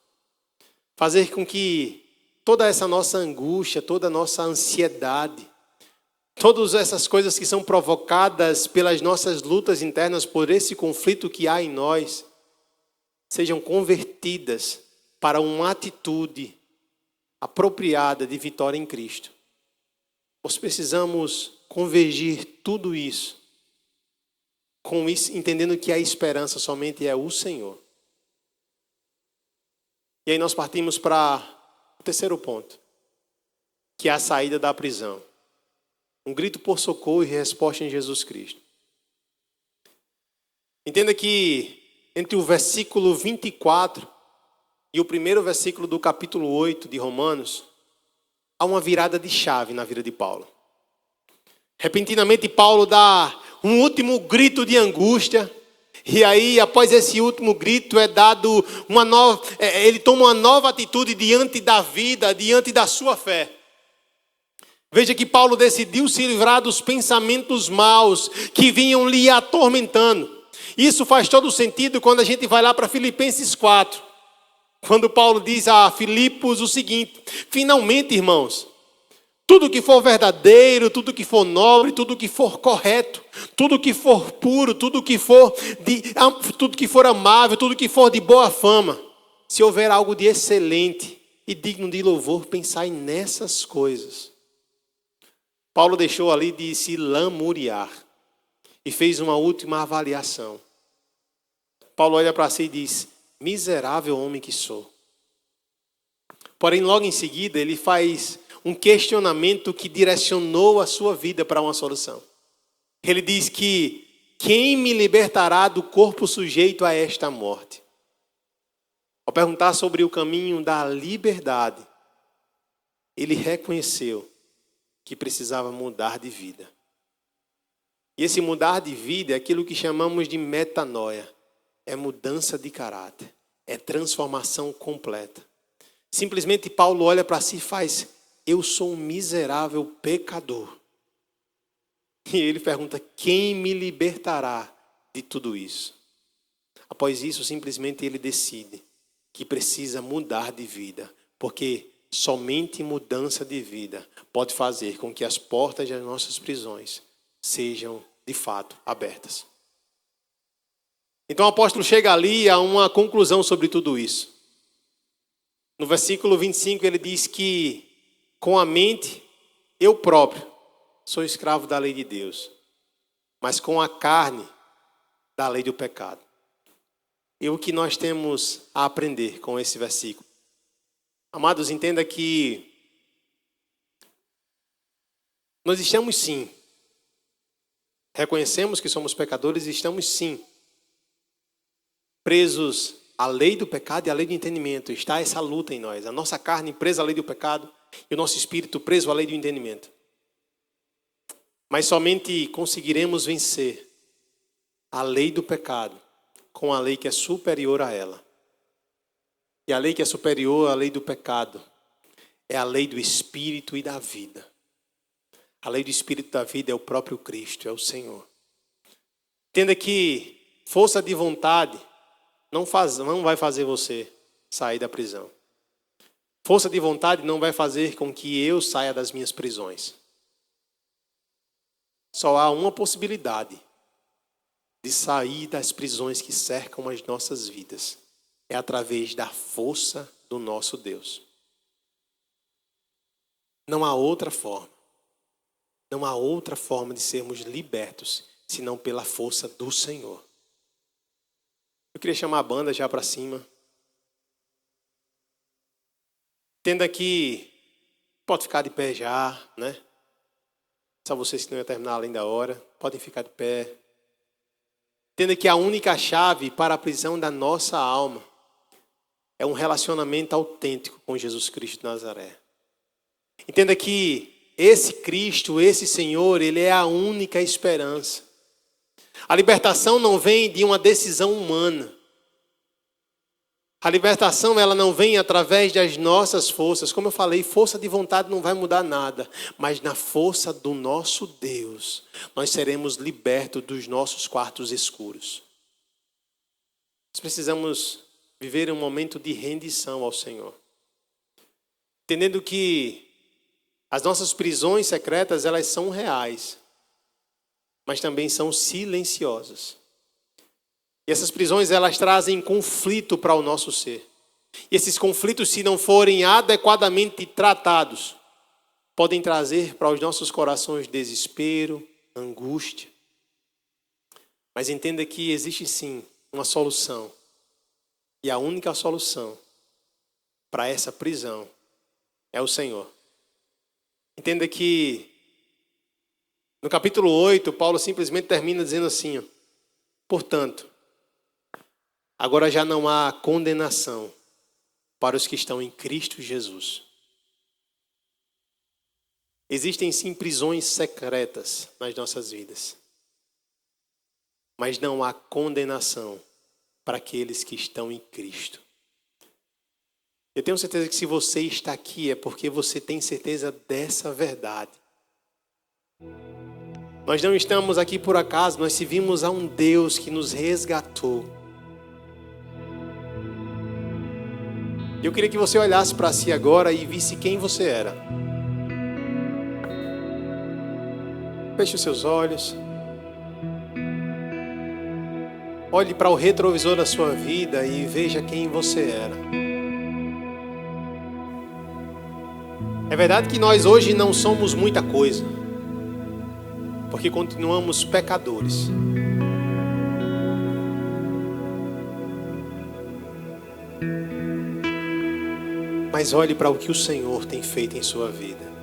fazer com que toda essa nossa angústia, toda a nossa ansiedade, todas essas coisas que são provocadas pelas nossas lutas internas, por esse conflito que há em nós, sejam convertidas para uma atitude apropriada de vitória em Cristo. Nós precisamos convergir tudo isso, com isso, entendendo que a esperança somente é o Senhor. E aí nós partimos para o terceiro ponto, que é a saída da prisão. Um grito por socorro e resposta em Jesus Cristo. Entenda que entre o versículo 24 e o primeiro versículo do capítulo 8 de Romanos, há uma virada de chave na vida de Paulo. Repentinamente Paulo dá um último grito de angústia. E aí, após esse último grito, ele toma uma nova atitude diante da vida, diante da sua fé. Veja que Paulo decidiu se livrar dos pensamentos maus que vinham lhe atormentando. Isso faz todo sentido quando a gente vai lá para Filipenses 4. Quando Paulo diz a Filipos o seguinte: finalmente, irmãos, tudo que for verdadeiro, tudo que for nobre, tudo que for correto, tudo que for puro, tudo que for amável, tudo que for de boa fama, se houver algo de excelente e digno de louvor, pensai nessas coisas. Paulo deixou ali de se lamuriar e fez uma última avaliação. Paulo olha para si e diz: miserável homem que sou. Porém, logo em seguida, ele faz um questionamento que direcionou a sua vida para uma solução. Ele diz que: quem me libertará do corpo sujeito a esta morte? Ao perguntar sobre o caminho da liberdade, ele reconheceu que precisava mudar de vida. E esse mudar de vida é aquilo que chamamos de metanoia. É mudança de caráter. É transformação completa. Simplesmente Paulo olha para si e faz: eu sou um miserável pecador. E ele pergunta: quem me libertará de tudo isso? Após isso, simplesmente ele decide que precisa mudar de vida. Porque somente mudança de vida pode fazer com que as portas das nossas prisões sejam, de fato, abertas. Então o apóstolo chega ali a uma conclusão sobre tudo isso. No versículo 25 ele diz que com a mente eu próprio sou escravo da lei de Deus, mas com a carne da lei do pecado. E o que nós temos a aprender com esse versículo? Amados, entenda que nós estamos sim, reconhecemos que somos pecadores e estamos sim presos à lei do pecado e à lei do entendimento. Está essa luta em nós, a nossa carne presa à lei do pecado e o nosso espírito preso à lei do entendimento. Mas somente conseguiremos vencer a lei do pecado com a lei que é superior a ela. E a lei que é superior à lei do pecado é a lei do Espírito e da vida. A lei do Espírito e da vida é o próprio Cristo, é o Senhor. Entenda que força de vontade não vai fazer você sair da prisão. Força de vontade não vai fazer com que eu saia das minhas prisões. Só há uma possibilidade de sair das prisões que cercam as nossas vidas. É através da força do nosso Deus. Não há outra forma. Não há outra forma de sermos libertos, senão pela força do Senhor. Eu queria chamar a banda já para cima. Entenda que pode ficar de pé já, né? Só vocês que não iam terminar além da hora, podem ficar de pé. Entenda que a única chave para a prisão da nossa alma é um relacionamento autêntico com Jesus Cristo de Nazaré. Entenda que esse Cristo, esse Senhor, Ele é a única esperança. A libertação não vem de uma decisão humana. A libertação ela não vem através das nossas forças. Como eu falei, força de vontade não vai mudar nada. Mas na força do nosso Deus, nós seremos libertos dos nossos quartos escuros. Nós precisamos viver um momento de rendição ao Senhor. Entendendo que as nossas prisões secretas, elas são reais, mas também são silenciosas. E essas prisões, elas trazem conflito para o nosso ser. E esses conflitos, se não forem adequadamente tratados, podem trazer para os nossos corações desespero, angústia. Mas entenda que existe sim uma solução. E a única solução para essa prisão é o Senhor. Entenda que no capítulo 8, Paulo simplesmente termina dizendo assim: portanto, agora já não há condenação para os que estão em Cristo Jesus. Existem sim prisões secretas nas nossas vidas, mas não há condenação para aqueles que estão em Cristo. Eu tenho certeza que se você está aqui é porque você tem certeza dessa verdade. Nós não estamos aqui por acaso, nós servimos a um Deus que nos resgatou. Eu queria que você olhasse para si agora e visse quem você era. Feche os seus olhos. Olhe para o retrovisor da sua vida e veja quem você era. É verdade que nós hoje não somos muita coisa, porque continuamos pecadores. Mas olhe para o que o Senhor tem feito em sua vida.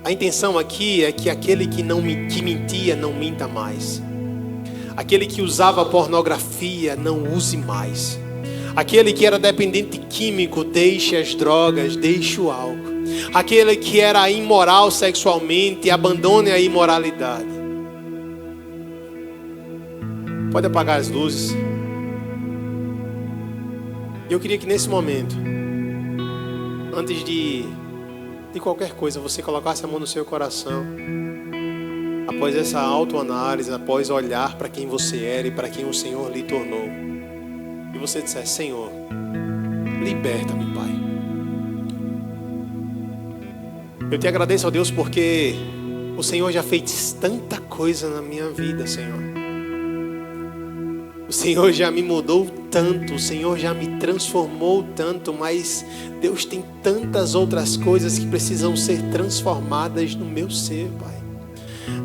A intenção aqui é que aquele que mentia não minta mais. Aquele que usava pornografia não use mais. Aquele que era dependente químico deixe as drogas, deixe o álcool. Aquele que era imoral sexualmente abandone a imoralidade. Pode apagar as luzes. Eu queria que nesse momento, antes de qualquer coisa, você colocasse a mão no seu coração. Após essa autoanálise, após olhar para quem você era e para quem o Senhor lhe tornou. E você dissesse: Senhor, liberta-me, Pai. Eu te agradeço, ó Deus, porque o Senhor já fez tanta coisa na minha vida, Senhor. O Senhor já me mudou tanto, o Senhor já me transformou tanto, mas Deus tem tantas outras coisas que precisam ser transformadas no meu ser, Pai.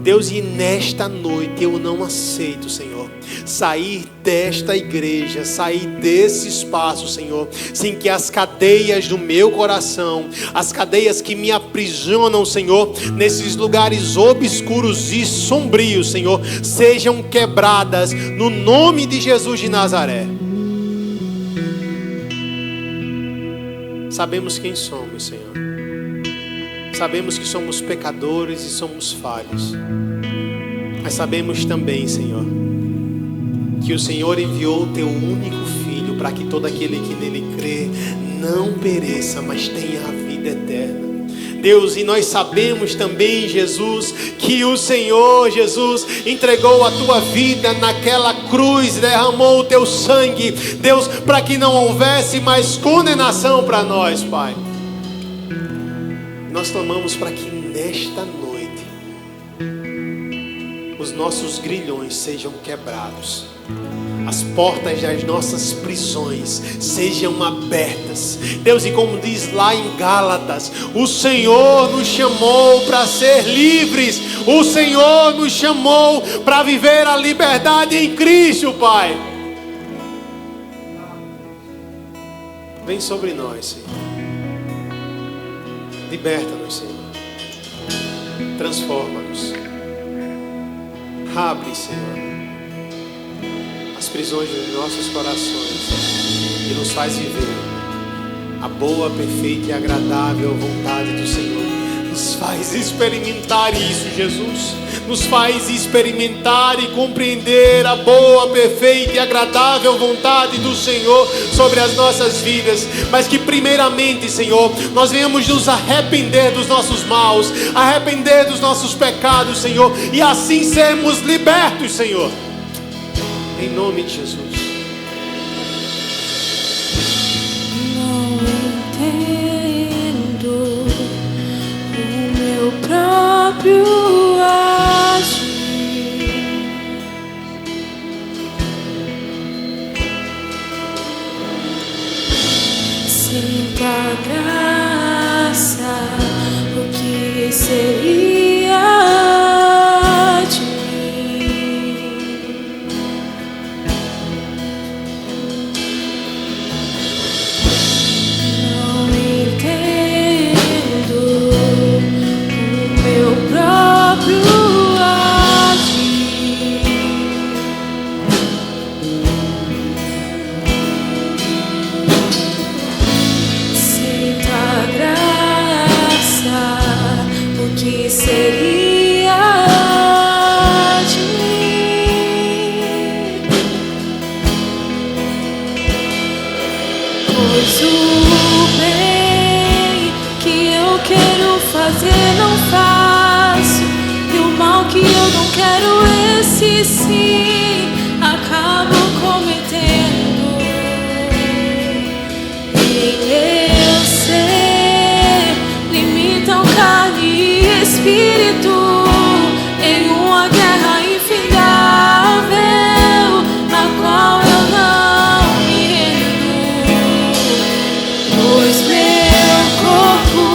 Deus, e nesta noite eu não aceito, Senhor, sair desta igreja, sair desse espaço, Senhor, sem que as cadeias do meu coração, as cadeias que me aprisionam, Senhor, nesses lugares obscuros e sombrios, Senhor, sejam quebradas no nome de Jesus de Nazaré. Sabemos quem somos, Senhor. Sabemos que somos pecadores e somos falhos. Mas sabemos também, Senhor, que o Senhor enviou o Teu único Filho para que todo aquele que nele crê não pereça, mas tenha a vida eterna. Deus, e nós sabemos também, Jesus, que o Senhor Jesus entregou a Tua vida naquela cruz, derramou o Teu sangue, Deus, para que não houvesse mais condenação para nós, Pai. Nós clamamos para que nesta noite os nossos grilhões sejam quebrados, as portas das nossas prisões sejam abertas. Deus, e como diz lá em Gálatas, o Senhor nos chamou para ser livres, o Senhor nos chamou para viver a liberdade em Cristo, Pai. Vem sobre nós, Senhor. Liberta-nos, Senhor. Transforma-nos. Abre, Senhor, as prisões dos nossos corações e nos faz viver a boa, perfeita e agradável vontade do Senhor. Nos faz experimentar isso, Jesus. Nos faz experimentar e compreender a boa, perfeita e agradável vontade do Senhor sobre as nossas vidas. Mas que primeiramente, Senhor, nós venhamos nos arrepender dos nossos maus, arrepender dos nossos pecados, Senhor, e assim sermos libertos, Senhor. Em nome de Jesus. Sem tua graça, o que seria de mim? Não entendo o meu próprio agir. Sem tua graça, o que seria de mim? Pois o bem que eu quero fazer não faço, e o mal que eu não quero, esse sim acabo cometendo. E meu ser limitam carne e espírito em uma guerra infindável, a qual eu não me rendo. Pois meu corpo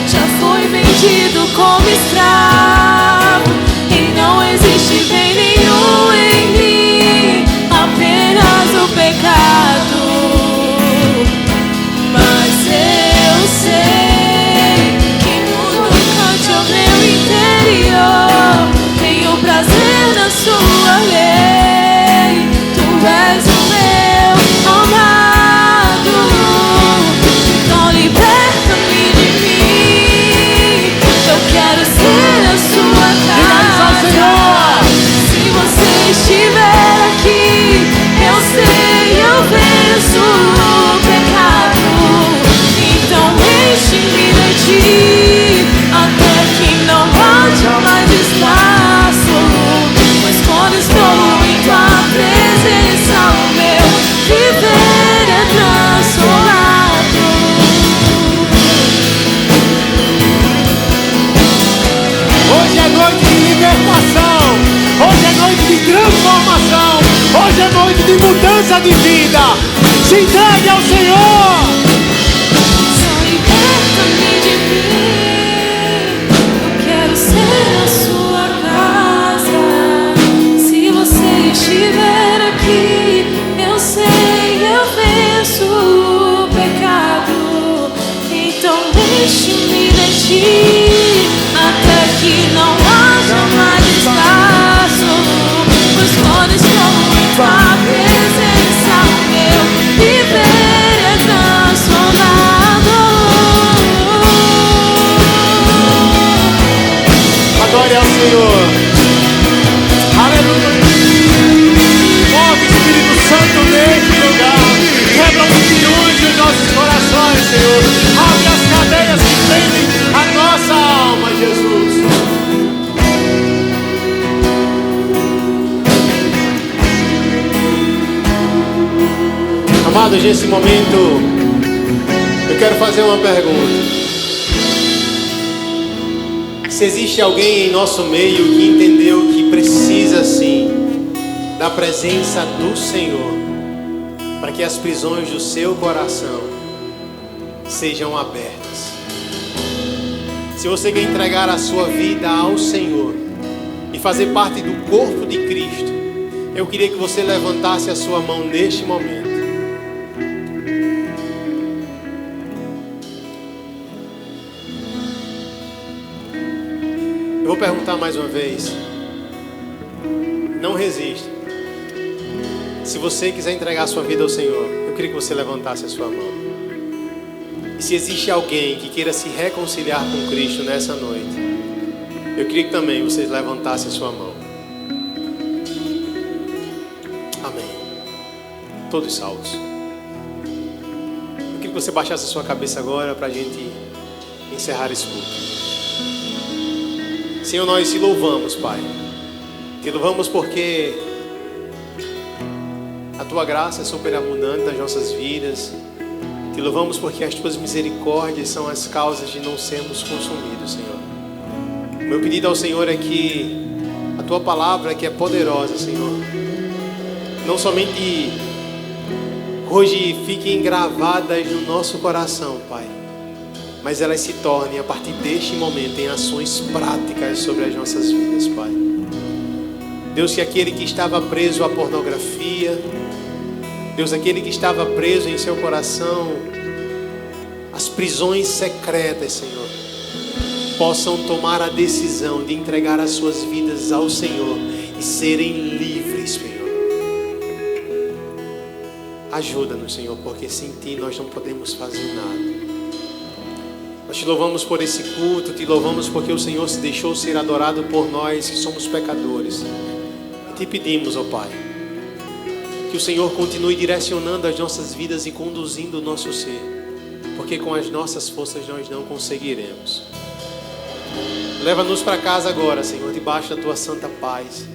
já foi vendido como escravo, e não existe bem nenhum em mim, apenas o pecado. Mas eu sei que durante o meu interior tenho prazer na sua lei. Tu és o meu amado, então liberta-me de mim. Eu quero ser a sua casa. Se você estiver aqui, eu sei, eu venço o pecado. Então enche-me de ti, até que não haja mais espaço. Pois quando estou em tua presença, o meu viver é transformado. Hoje é noite de libertação. Hoje é noite de transformação. Hoje é noite de mudança de vida. Se entregue ao Senhor. Só liberta-me de mim. Eu quero ser a sua casa. Se você estiver aqui, eu sei, eu venço o pecado. Então deixe-me de ti, até que não haja mais espaço. Pois quando estou em tua presença, o meu viver é transformado. Adore ao Senhor. Aleluia. Move Espírito Santo neste lugar. Quebra os grilhões dos nossos corações, Senhor. Abre as cadeias que prendem a nossa alma, Jesus. Amados, nesse momento, eu quero fazer uma pergunta. Se existe alguém em nosso meio que entendeu que precisa sim da presença do Senhor, para que as prisões do seu coração sejam abertas. Se você quer entregar a sua vida ao Senhor e fazer parte do corpo de Cristo, eu queria que você levantasse a sua mão neste momento. Eu vou perguntar mais uma vez. Não resista. Se você quiser entregar a sua vida ao Senhor, eu queria que você levantasse a sua mão. E se existe alguém que queira se reconciliar com Cristo nessa noite, eu queria que também vocês levantassem a sua mão. Amém. Todos salvos. Eu queria que você baixasse a sua cabeça agora para a gente encerrar esse culto. Senhor, nós te louvamos, Pai. Te louvamos porque a tua graça é superabundante nas nossas vidas. Te louvamos porque as tuas misericórdias são as causas de não sermos consumidos, Senhor. O meu pedido ao Senhor é que a tua palavra, que é poderosa, Senhor, não somente hoje fiquem gravadas no nosso coração, Pai. Mas elas se tornem, a partir deste momento, em ações práticas sobre as nossas vidas, Pai. Deus, que aquele que estava preso à pornografia, Deus, aquele que estava preso em seu coração, as prisões secretas, Senhor, possam tomar a decisão de entregar as suas vidas ao Senhor e serem livres, Senhor. Ajuda-nos, Senhor, porque sem Ti nós não podemos fazer nada. Nós te louvamos por esse culto, te louvamos porque o Senhor se deixou ser adorado por nós que somos pecadores. E te pedimos, ó Pai, que o Senhor continue direcionando as nossas vidas e conduzindo o nosso ser, porque com as nossas forças nós não conseguiremos. Leva-nos para casa agora, Senhor, debaixo da Tua santa paz.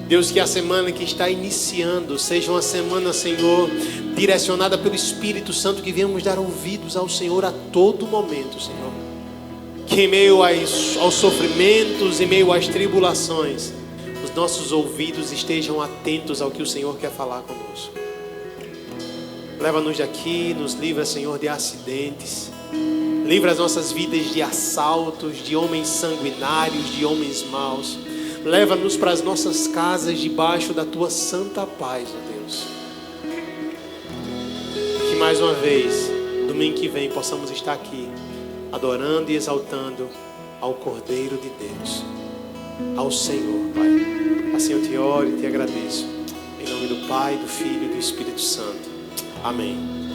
Deus, que a semana que está iniciando seja uma semana, Senhor, direcionada pelo Espírito Santo, que venhamos dar ouvidos ao Senhor a todo momento, Senhor. Que em meio aos sofrimentos, em meio às tribulações, os nossos ouvidos estejam atentos ao que o Senhor quer falar conosco. Leva-nos daqui, nos livra, Senhor, de acidentes. Livra as nossas vidas de assaltos, de homens sanguinários, de homens maus. Leva-nos para as nossas casas debaixo da Tua santa paz, ó Deus. Que mais uma vez, domingo que vem, possamos estar aqui adorando e exaltando ao Cordeiro de Deus, ao Senhor, Pai. Assim eu te oro e te agradeço. Em nome do Pai, do Filho e do Espírito Santo. Amém.